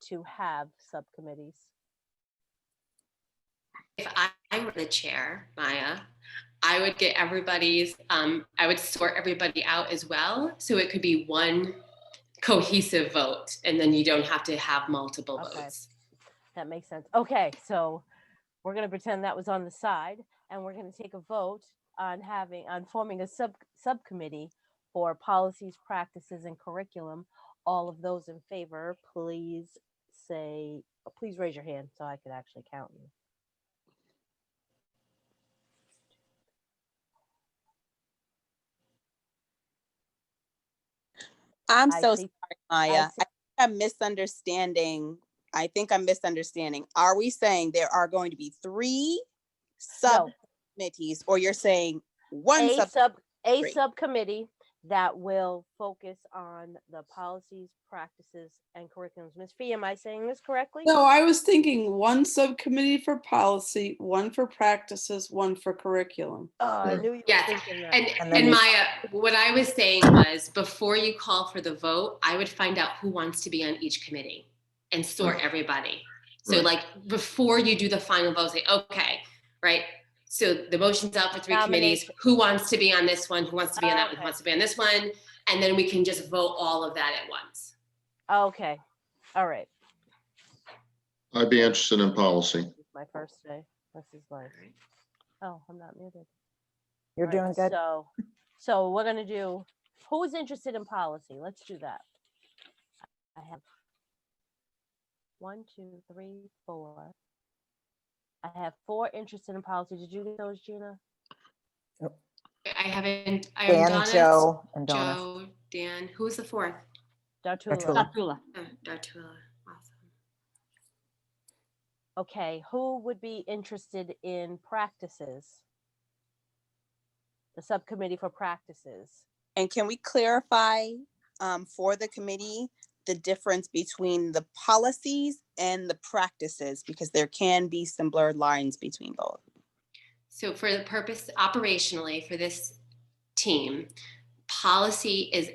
to have subcommittees? If I were the chair, Maya, I would get everybody's, I would sort everybody out as well. So it could be one cohesive vote, and then you don't have to have multiple votes. That makes sense. Okay, so we're going to pretend that was on the side, and we're going to take a vote on forming a subcommittee for policies, practices, and curriculum. All of those in favor, please raise your hand so I could actually count you. I'm I so see- sorry, Maya. I'm misunderstanding. I think I'm misunderstanding. Are we saying there are going to be 3 subcommittees, or you're saying one a subcommittee that will focus on the policies, practices, and curriculums? Ms. Fee, am I saying this correctly? No, I was thinking one subcommittee for policy, one for practices, one for curriculum. Oh, I knew you were Yes, thinking that. and Maya, what I was saying was, before you call for the vote, I would find out who wants to be on each committee and sort everybody. So Right. like, before you do the final vote, say, okay, right? So the motion's out for 3 committees. Nomination. Who wants to be on this one? Who wants to be on that one? Who Okay. wants to be on this one? And then we can just vote all of that at once. Okay, all right. I'd be interested in policy. My first day. This is like, oh, I'm not muted. You're All doing right, good. So we're gonna do, who's interested in policy? Let's do that. I have 1, 2, 3, 4. I have 4 interested in policy. Did you get those, Gina? I haven't, I Dan, am Donna, Joe, and Donna. Joe, Dan, who was the 4th? Dartula. Dartula. Dartula, awesome. Okay, who would be interested in practices? The subcommittee for practices. And can we clarify for the committee the difference between the policies and the practices, because there can be some blurred lines between both? So for the purpose operationally for this team, policy is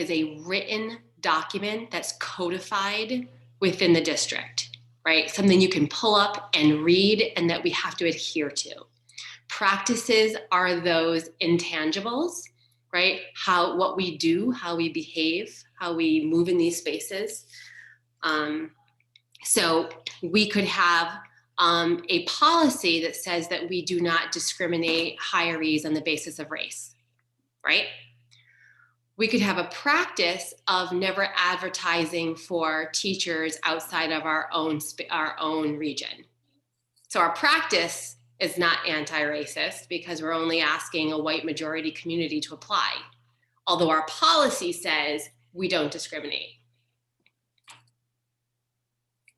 a written document that's codified within the district, right? Something you can pull up and read and that we have to adhere to. Practices are those intangibles, right? What we do, how we behave, how we move in these spaces. So we could have a policy that says that we do not discriminate hirees on the basis of race, right? We could have a practice of never advertising for teachers outside of our own region. So our practice is not anti-racist because we're only asking a white majority community to apply. Although our policy says we don't discriminate.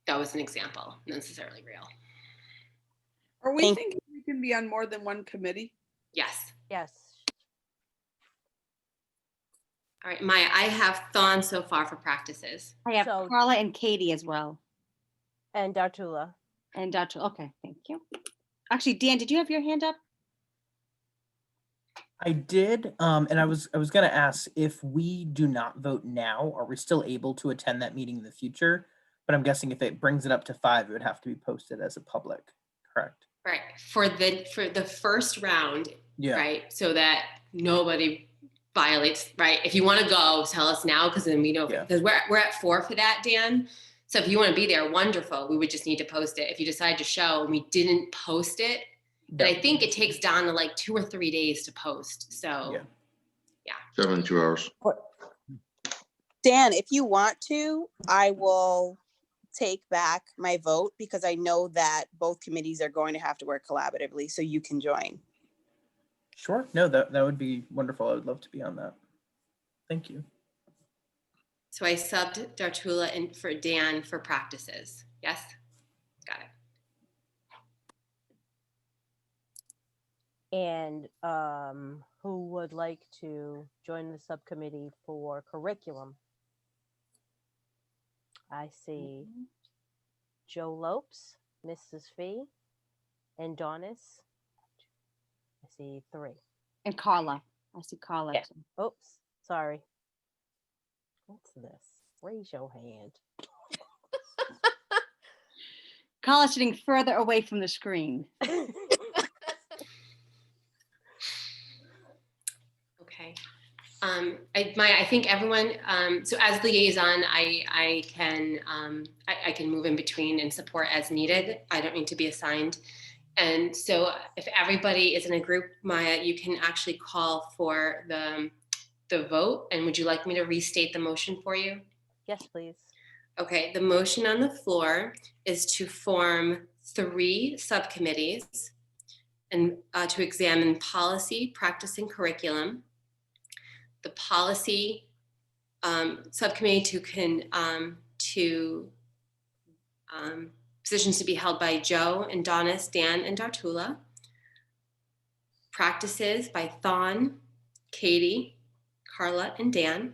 That was an example, not necessarily real. Are we thinking we can be on more than one committee? Yes. Yes. All right, Maya, I have Thon so far for practices. I have So- Carla and Katie as well. And Dartula. And Dartula, okay, thank you. Actually, Dan, did you have your hand up? I did, and I was gonna ask, if we do not vote now, are we still able to attend that meeting in the future? But I'm guessing if it brings it up to 5, it would have to be posted as a public, correct? Right, for the first round, Yeah. right? So that nobody violates, right? If you want to go, tell us now, because then we know, Yeah. because we're at 4 for that, Dan. So if you want to be there, wonderful. We would just need to post it. If you decide to show and we didn't post it, then I think it takes Donna like 2 or 3 days to post. So Yeah. 72 hours. Dan, if you want to, I will take back my vote because I know that both committees are going to have to work collaboratively, so you can join. Sure. No, that would be wonderful. I would love to be on that. Thank you. So I subbed Dartula and for Dan for practices. Yes, got it. And who would like to join the subcommittee for curriculum? I see Joe Lopes, Mrs. Fee, and Donis. I see 3. And Carla. I see Carla. Yeah. too. Oops, sorry. What's this? Raise your hand. Carla's sitting further away from the screen. Okay. I think everyone, so as liaison, I can move in between and support as needed. I don't need to be assigned. And so if everybody is in a group, Maya, you can actually call for the vote. And would you like me to restate the motion for you? Yes, please. Okay, the motion on the floor is to form 3 subcommittees and to examine policy, practice, and curriculum. The policy subcommittee positions to be held by Joe and Donis, Dan, and Dartula. Practices by Thon, Katie, Carla, and Dan.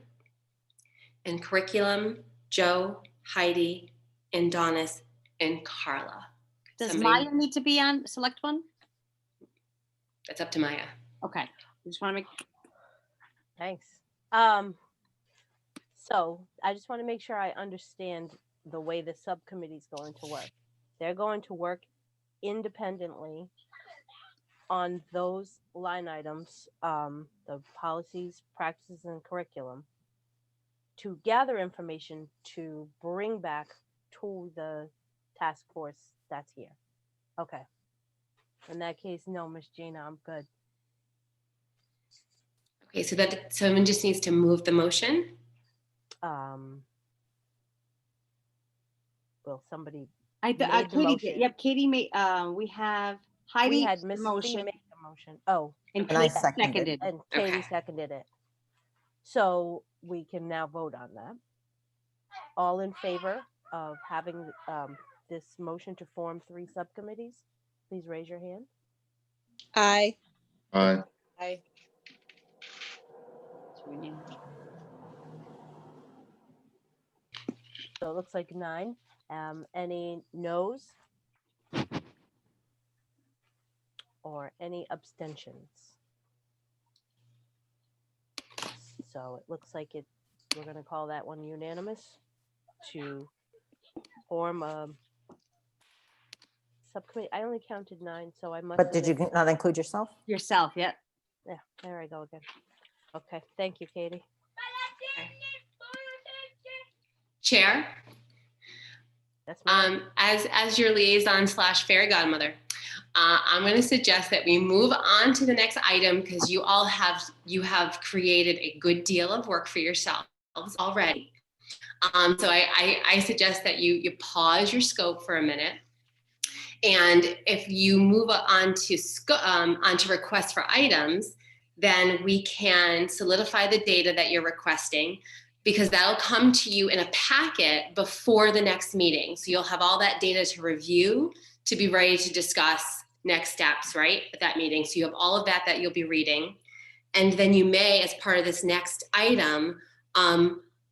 And curriculum, Joe, Heidi, and Donis, and Carla. Does Somebody- Maya need to be on select one? That's up to Maya. Okay. I just want to make. Thanks. So I just want to make sure I understand the way the subcommittee is going to work. They're going to work independently on those line items, the policies, practices, and curriculum, to gather information to bring back to the task force that's here. Okay. In that case, no, Miss Gina, I'm good. Okay, so that someone just needs to move the motion. Will somebody? I made the Katie did. motion? Yep, Katie made. We have Heidi We had the Miss Fee motion make the motion. Oh, and And I Katie seconded. seconded. and Katie Okay. seconded it. So we can now vote on that. All in favor of having this motion to form 3 subcommittees, please raise your hand. Aye. Aye. Aye. So it looks like 9. Any noes? Or any abstentions? So it looks like we're gonna call that one unanimous to form a subcommittee. I only counted 9, so I must. But have did you missed- not include yourself? Yourself, yep. Yeah, there I go again. Okay, thank you, Katie. Chair, That's my as your liaison / fairy godmother, I'm going to suggest that we move on to the next item because you have created a good deal of work for yourselves already. So I suggest that you pause your scope for a minute. And if you move on to requests for items, then we can solidify the data that you're requesting, because that'll come to you in a packet before the next meeting. So you'll have all that data to review to be ready to discuss next steps, right, at that meeting. So you have all of that you'll be reading. And then you may, as part of this next item,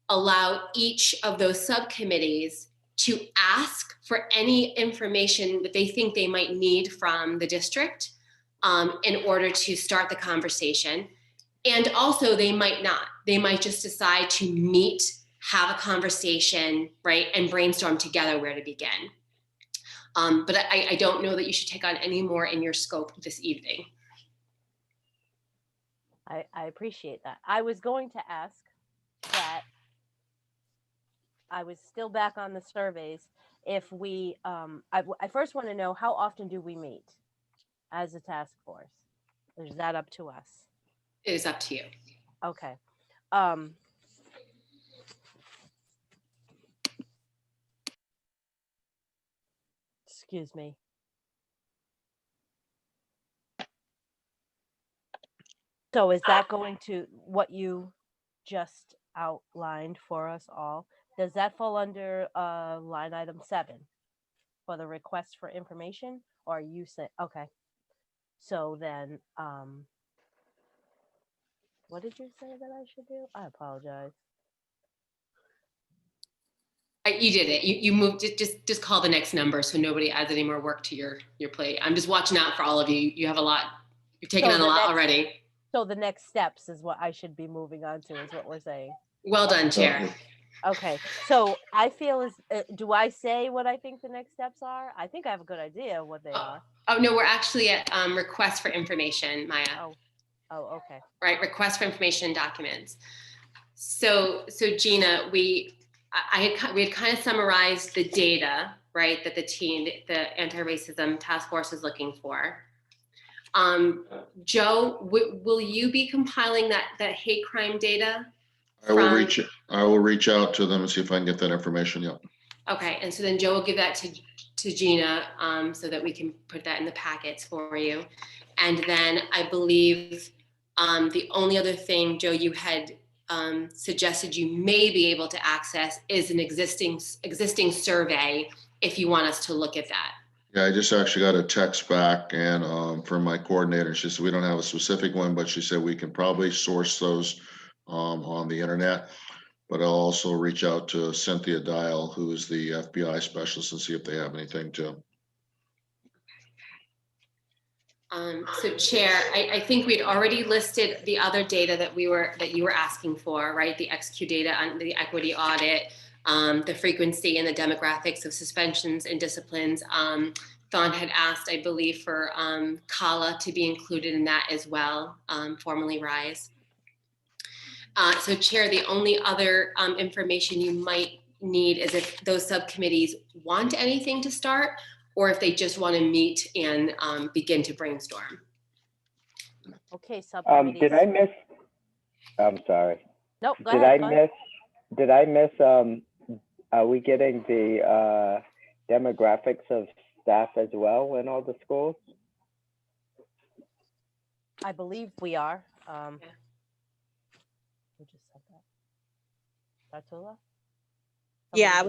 allow each of those subcommittees to ask for any information that they think they might need from the district in order to start the conversation. And also they might not. They might just decide to meet, have a conversation, right, and brainstorm together where to begin. But I don't know that you should take on any more in your scope this evening. I appreciate that. I was going to ask that I was still back on the surveys. If we, I first want to know, how often do we meet as a task force? Or is that up to us? It is up to you. Okay. Excuse me. So is that going to what you just outlined for us all? Does that fall under line item 7 for the request for information? Or you say, okay. So then, what did you say that I should do? I apologize. You did it. You moved it. Just call the next number so nobody adds any more work to your plate. I'm just watching out for all of you. You have a lot. You're taking on a lot already. So the next steps is what I should be moving on to, is what we're saying. Well done, Chair. Okay. So I feel is, do I say what I think the next steps are? I think I have a good idea of what they are. Oh no, we're actually at request for information, Maya. Oh, okay. Right, request for information and documents. So Gina, we had kind of summarized the data, right, that the anti-racism task force is looking for. Joe, will you be compiling that hate crime data? I will reach out to them and see if I can get that information. Yeah. Okay, and so then Joe will give that to Gina so that we can put that in the packets for you. And then I believe the only other thing, Joe, you had suggested you may be able to access is an existing survey if you want us to look at that. Yeah, I just actually got a text back and from my coordinator. She said we don't have a specific one, but she said we can probably source those on the internet. But I'll also reach out to Cynthia Dial, who is the FBI specialist, and see if they have anything too. So Chair, I think we'd already listed the other data that you were asking for, right? The XQ data on the equity audit, the frequency and the demographics of suspensions and disciplines. Thon had asked, I believe, for CALA to be included in that as well, formerly RISE. So Chair, the only other information you might need is if those subcommittees want anything to start, or if they just want to meet and begin to brainstorm. Okay, subcommittees. Did I miss? I'm sorry. Nope, go ahead. Did I miss? Are we getting the demographics of staff as well in all the schools? I believe we are. Who just said that? Dartula? Yeah,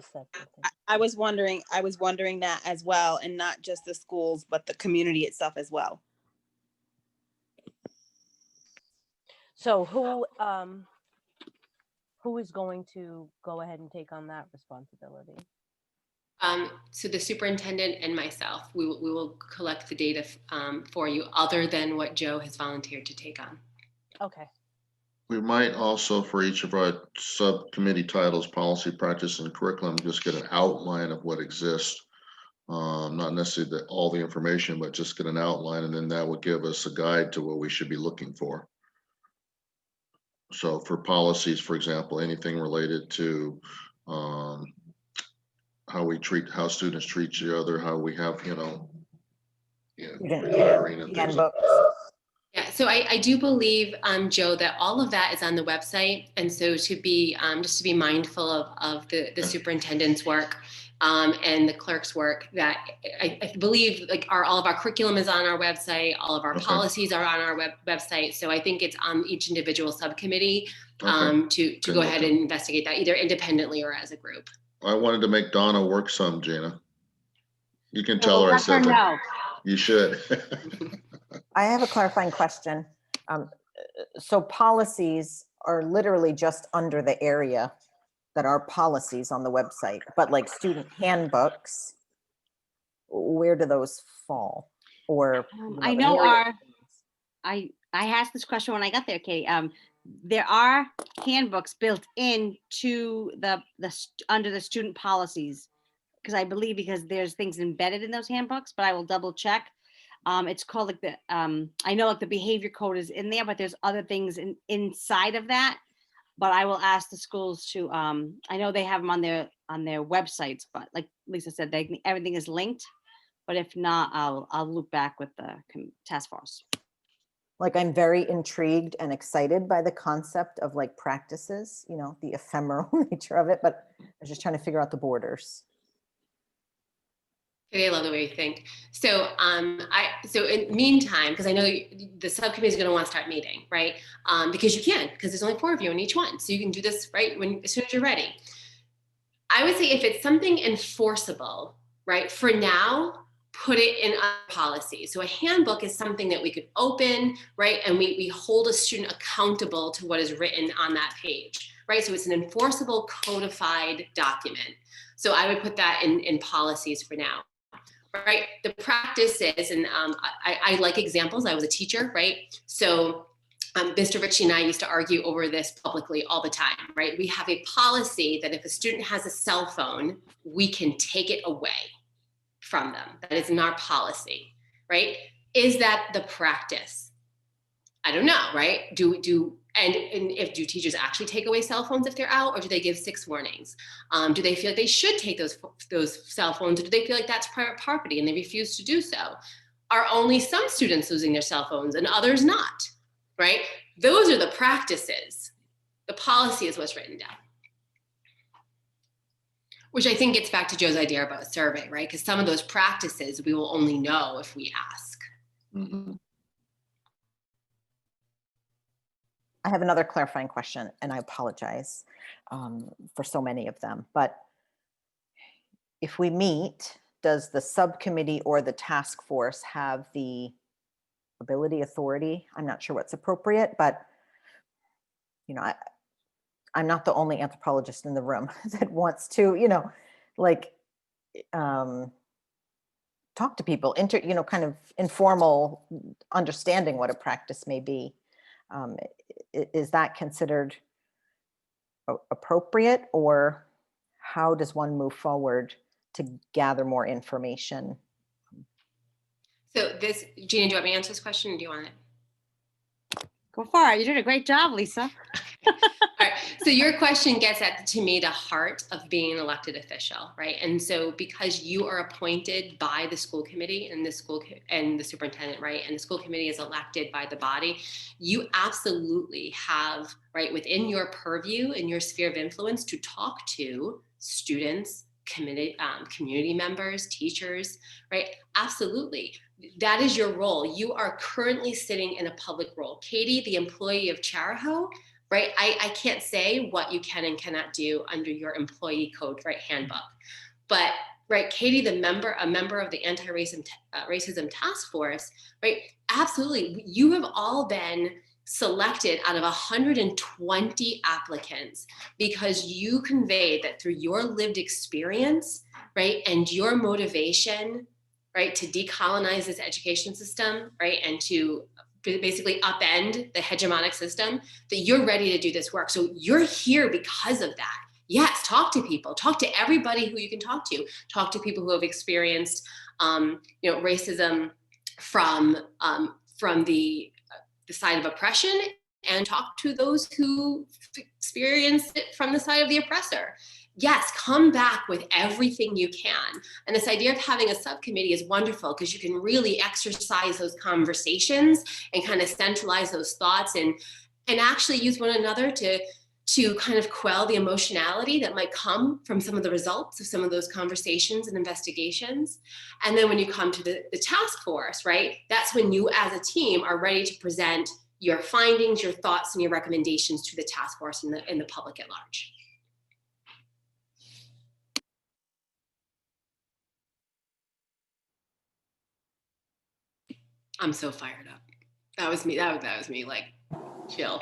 I was wondering that as well, and not just the schools, but the community itself as well. So who is going to go ahead and take on that responsibility? So the superintendent and myself, we will collect the data for you, other than what Joe has volunteered to take on. Okay. We might also, for each of our subcommittee titles, policy, practice, and curriculum, just get an outline of what exists. Not necessarily all the information, but just get an outline, and then that would give us a guide to what we should be looking for. So for policies, for example, anything related to how students treat each other, how we have, hiring and things like that. Yeah, so I do believe, Joe, that all of that is on the website. And so to be, just to be mindful of the superintendent's work and the clerk's work, that I believe like all of our curriculum is on our website, all of our policies are on our website. So I think it's on each individual subcommittee to go ahead and investigate that either independently or as a group. I wanted to make Donna work some, Gina. You can tell her I said that. You should. I have a clarifying question. So policies are literally just under the area that are policies on the website, but like student handbooks, where do those fall? Or, I the know myriad our, of things. I asked this question when I got there, Katie. There are handbooks built into under the student policies. Because I believe there's things embedded in those handbooks, but I will double check. It's called like I know like the behavior code is in there, but there's other things inside of that. But I will ask the schools to, I know they have them on their websites, but like Lisa said, everything is linked. But if not, I'll loop back with the task force. Like, I'm very intrigued and excited by the concept of like practices, the ephemeral nature of it, but I was just trying to figure out the borders. I love the way you think. So, so in meantime, because I know the subcommittee is going to want to start meeting, right? Because you can, because there's only 4 of you in each one, so you can do this right as soon as you're ready. I would say if it's something enforceable, right? For now, put it in a policy. So a handbook is something that we could open, right? And we hold a student accountable to what is written on that page, right? So it's an enforceable, codified document. So I would put that in policies for now. Right, the practices, and I like examples. I was a teacher, right? So Mr. Ritchie and I used to argue over this publicly all the time, right? We have a policy that if a student has a cell phone, we can take it away from them. That is in our policy, right? Is that the practice? I don't know, right? And if do teachers actually take away cell phones if they're out, or do they give 6 warnings? Do they feel like they should take those cell phones, or do they feel like that's private property and they refuse to do so? Are only some students losing their cell phones and others not, right? Those are the practices. The policy is what's written down. Which I think gets back to Joe's idea about a survey, right? Because some of those practices we will only know if we ask. Mhm. I have another clarifying question, and I apologize for so many of them. But if we meet, does the subcommittee or the task force have the authority? I'm not sure what's appropriate, but I'm not the only anthropologist in the room that wants to, talk to people, kind of informal understanding what a practice may be. Is that considered appropriate, or how does one move forward to gather more information? So Gina, do you want me to answer this question, or do you want it? Go for it. You did a great job, Lisa. All right. So your question gets at, to me, the heart of being an elected official, right? And so because you are appointed by the school committee and the superintendent, right? And the school committee is elected by the body, you absolutely have, right, within your purview and your sphere of influence to talk to students, community members, teachers, right? Absolutely. That is your role. You are currently sitting in a public role. Katie, the employee of Charahoe, right? I can't say what you can and cannot do under your employee code, right, handbook. But, right, Katie, a member of the anti-racism task force, right? Absolutely. You have all been selected out of 120 applicants because you conveyed that through your lived experience, right, and your motivation, right, to decolonize this education system, right, and to basically upend the hegemonic system, that you're ready to do this work. So you're here because of that. Yes, talk to people, talk to everybody who you can talk to people who have experienced, racism from the side of oppression, and talk to those who experienced it from the side of the oppressor. Yes, come back with everything you can. And this idea of having a subcommittee is wonderful because you can really exercise those conversations and kind of centralize those thoughts and actually use one another to kind of quell the emotionality that might come from some of the results of some of those conversations and investigations. And then when you come to the task force, right, that's when you as a team are ready to present your findings, your thoughts, and your recommendations to the task force and the public at large. I'm so fired up. That was me. That was me. Like, chill.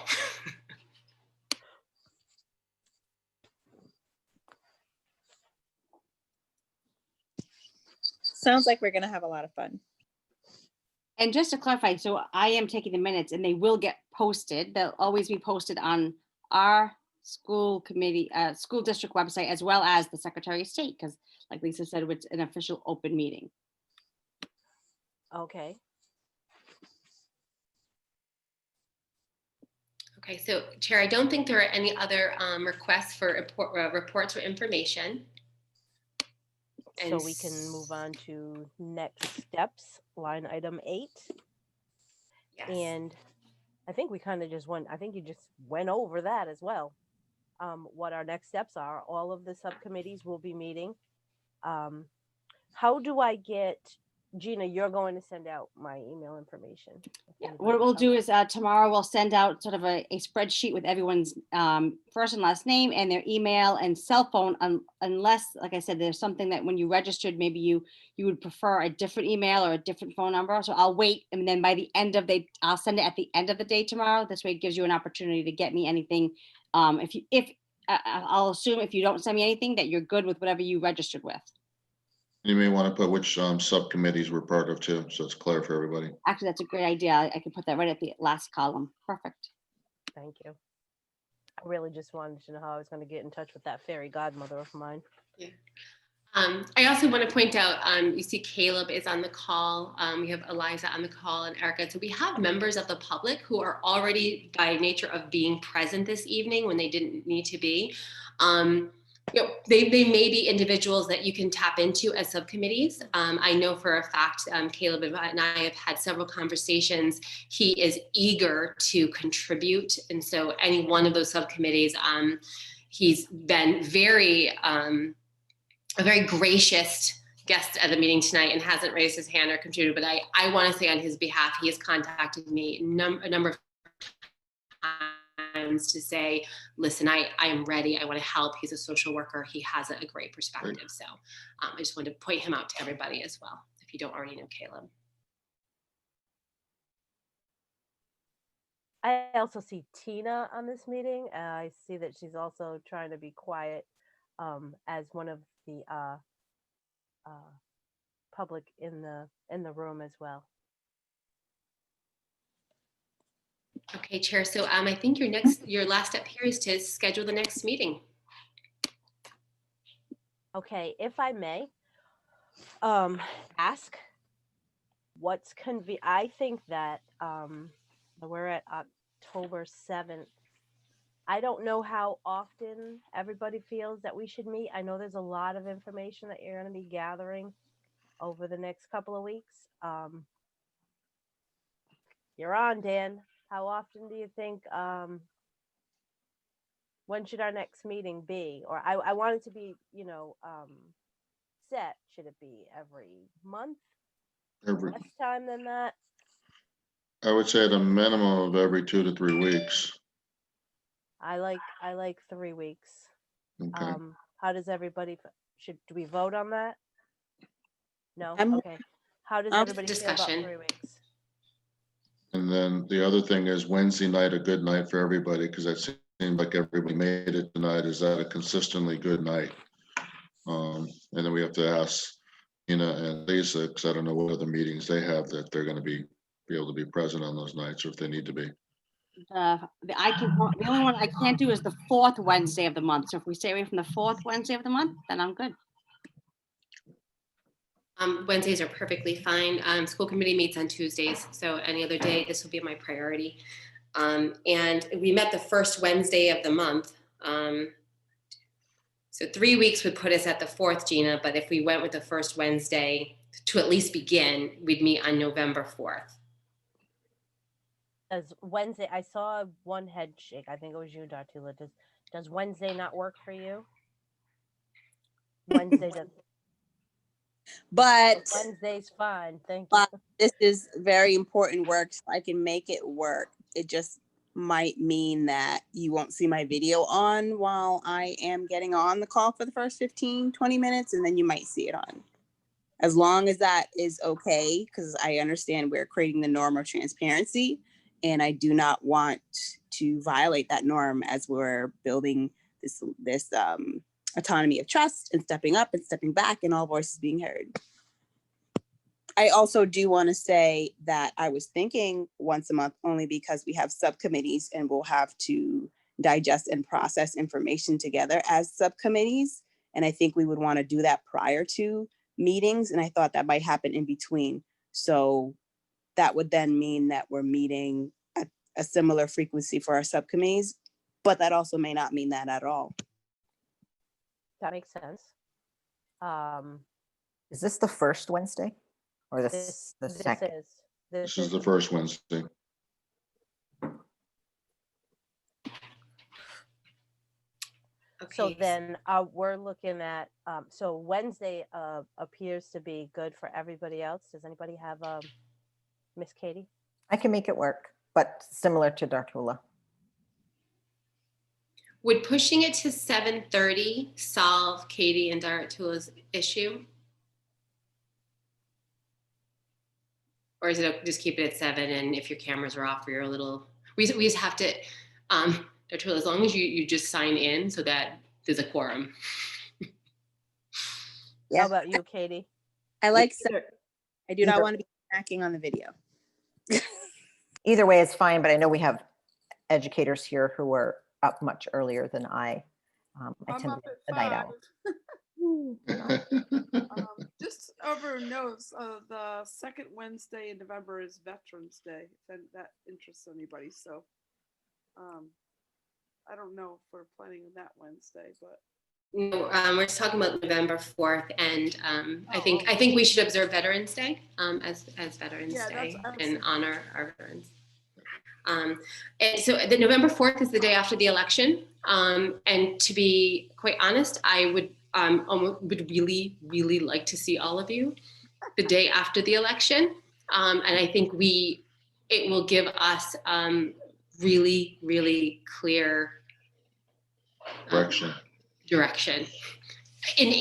Sounds like we're gonna have a lot of fun. And just to clarify, so I am taking the minutes and they will get posted. They'll always be posted on our school committee, school district website, as well as the Secretary of State, because like Lisa said, it's an official open meeting. Okay. Okay, so Chair, I don't think there are any other requests for reports or information. So we can move on to next steps, line item 8. Yes. And I think we kind of just went, I think you just went over that as well. What our next steps are. All of the subcommittees will be meeting. How do I get, Gina, you're going to send out my email information. Yeah, what we'll do is tomorrow we'll send out sort of a spreadsheet with everyone's first and last name and their email and cell phone, unless, like I said, there's something that when you registered, maybe you would prefer a different email or a different phone number. So I'll wait, and then by the end of I'll send it at the end of the day tomorrow. This way it gives you an opportunity to get me anything. I'll assume if you don't send me anything that you're good with whatever you registered with. You may want to put which subcommittees we're part of too, so it's clear for everybody. Actually, that's a great idea. I can put that right at the last column. Perfect. Thank you. I really just wanted to know how I was going to get in touch with that fairy godmother of mine. Yeah. I also want to point out, you see Caleb is on the call. We have Eliza on the call and Erica. So we have members of the public who are already by nature of being present this evening when they didn't need to be. They may be individuals that you can tap into as subcommittees. I know for a fact, Caleb and I have had several conversations. He is eager to contribute. And so any one of those subcommittees, he's been a very gracious guest at the meeting tonight and hasn't raised his hand or contributed, but I want to say on his behalf, he has contacted me a number of times to say, listen, I am ready. I want to help. He's a social worker. He has a great perspective. So I just wanted to point him out to everybody as well, if you don't already know Caleb. I also see Tina on this meeting. I see that she's also trying to be quiet as one of the public in the room as well. Okay, Chair. So I think your last step here is to schedule the next meeting. Okay, if I may ask what's I think that we're at October 7th. I don't know how often everybody feels that we should meet. I know there's a lot of information that you're going to be gathering over the next couple of weeks. You're on, Dan. How often do you think, when should our next meeting be? Or I want it to be, set. Should it be every month? Every, Less time than that? I would say at a minimum of every 2 to 3 weeks. I like 3 weeks. Okay. How does everybody, do we vote on that? No? I'm- Okay. How does everybody feel about Discussion. 3 weeks? And then the other thing is Wednesday night, a good night for everybody, because it seemed like everybody made it tonight. Is that a consistently good night? And then we have to ask Ina and Lisa, because I don't know what other meetings they have that they're going to be able to be present on those nights, or if they need to be. The only one I can't do is the 4th Wednesday of the month. So if we stay away from the 4th Wednesday of the month, then I'm good. Wednesdays are perfectly fine. School committee meets on Tuesdays, so any other day, this will be my priority. And we met the first Wednesday of the month. So 3 weeks would put us at the 4th, Gina, but if we went with the first Wednesday to at least begin, we'd meet on November 4th. Does Wednesday, I saw one head shake. I think it was you, Dartula. Does Wednesday not work for you? Wednesday does. But Wednesday's fine. Thank you. this is very important work, so I can make it work. It just might mean that you won't see my video on while I am getting on the call for the first 15, 20 minutes, and then you might see it on. As long as that is okay, because I understand we're creating the norm of transparency, and I do not want to violate that norm as we're building this autonomy of trust and stepping up and stepping back and all voices being heard. I also do want to say that I was thinking once a month only because we have subcommittees and we'll have to digest and process information together as subcommittees. And I think we would want to do that prior to meetings. And I thought that might happen in between. So that would then mean that we're meeting at a similar frequency for our subcommittees, but that also may not mean that at all. That makes sense. Is this the first Wednesday or the This second? This is the first Wednesday. So Okay. then we're looking at, so Wednesday appears to be good for everybody else. Does anybody have Miss Katie? I can make it work, but similar to Dartula. Would pushing it to 7:30 solve Katie and Daratula's issue? Or is it just keep it at 7, and if your cameras are off or you're a little, we just have to, Daratula, as long as you just sign in so that there's a quorum. Yeah. How about you, Katie? I like, I do not Either- want to be snacking on the video. Either way is fine, but I know we have educators here who are up much earlier than I. I I'm tend to up be at a night owl. 5. Just over notes, the second Wednesday in November is Veterans Day, and that interests anybody. So, I don't know if we're planning on that Wednesday, but No, we're just talking about November 4th, and I think we should observe Veterans Day as Veterans Yeah, Day I was and thinking. honor our veterans. And so the November 4th is the day after the election, and to be quite honest, I would really, really like to see all of you the day after the election, and I think it will give us really, really clear direction in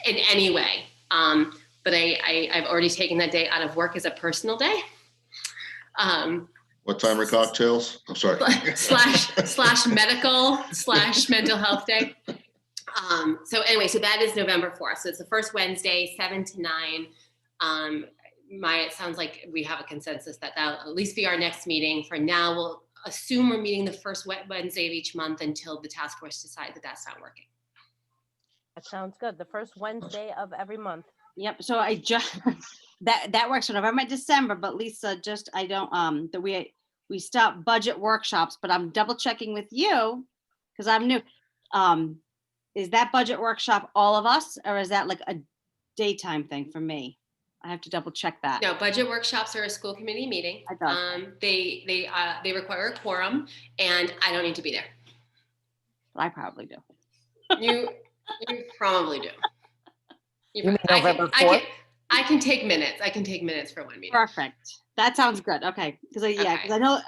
any way. But I've already taken that day out of work as a personal day. What time are cocktails? I'm sorry. slash medical / mental health day. So anyway, so that is November 4th. So it's the first Wednesday, 7 to 9. It sounds like we have a consensus that that'll at least be our next meeting. For now, we'll assume we're meeting the first Wednesday of each month until the task force decides that that's not working. That sounds good. The first Wednesday of every month. Yep, so I just, that works for November, December, but Lisa, just, I don't, that we stopped budget workshops, but I'm double checking with you, because I'm new. Is that budget workshop all of us, or is that like a daytime thing for me? I have to double check that. No, budget workshops are a school committee meeting. I thought They require a quorum, and I don't need to be there. I probably do. You probably do. You mean November 4th? I can take minutes. I can take minutes for one meeting. Perfect. That sounds good. Okay, because I know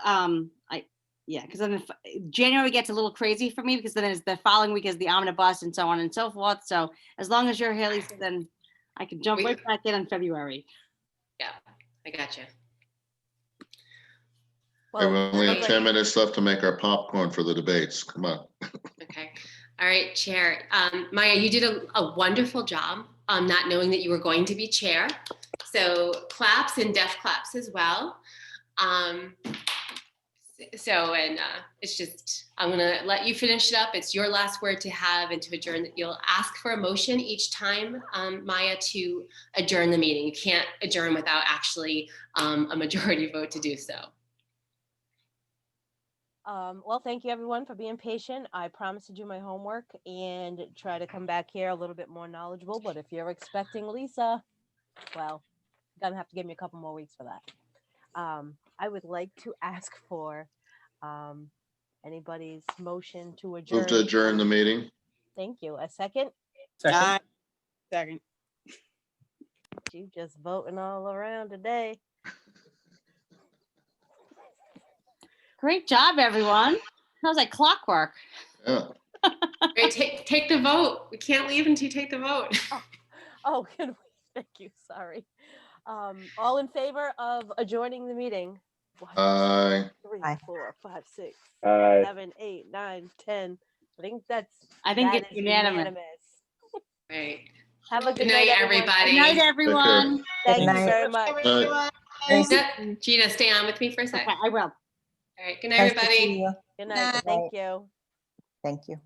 because then January gets a little crazy for me, because then it's the following week is the omnibus and so on and so forth. So as long as you're here, Lisa, then I can jump right back in February. Yeah, I got you. We only have 10 minutes left to make our popcorn for the debates. Come on. Okay. All right, Chair. Maya, you did a wonderful job not knowing that you were going to be chair. So claps and deaf claps as well. It's just, I'm going to let you finish it up. It's your last word to have and to adjourn. You'll ask for a motion each time, Maya, to adjourn the meeting. You can't adjourn without actually a majority vote to do so. Well, thank you everyone for being patient. I promise to do my homework and try to come back here a little bit more knowledgeable. But if you're expecting Lisa, well, you're gonna have to give me a couple more weeks for that. I would like to ask for anybody's motion to adjourn. Move to adjourn the meeting. Thank you. A second? Second. Second. You just voting all around today. Great job, everyone. That was like clockwork. Yeah. Great, take the vote. We can't leave until you take the vote. Oh, can we? Thank you. Sorry. All in favor of adjourning the meeting? 1, 2, 3, 4, 5, 6, 7, 8, 9, 10. I think I think that it's is unanimous. Right. Have a good Good night, everyone. everybody. Good night, everyone. Thank you night. very much. Everyone. Gina, stay on with me for a sec. Okay, I will. All right, good night, Nice to see everybody. you. Good night. Night. Thank you. Thank you.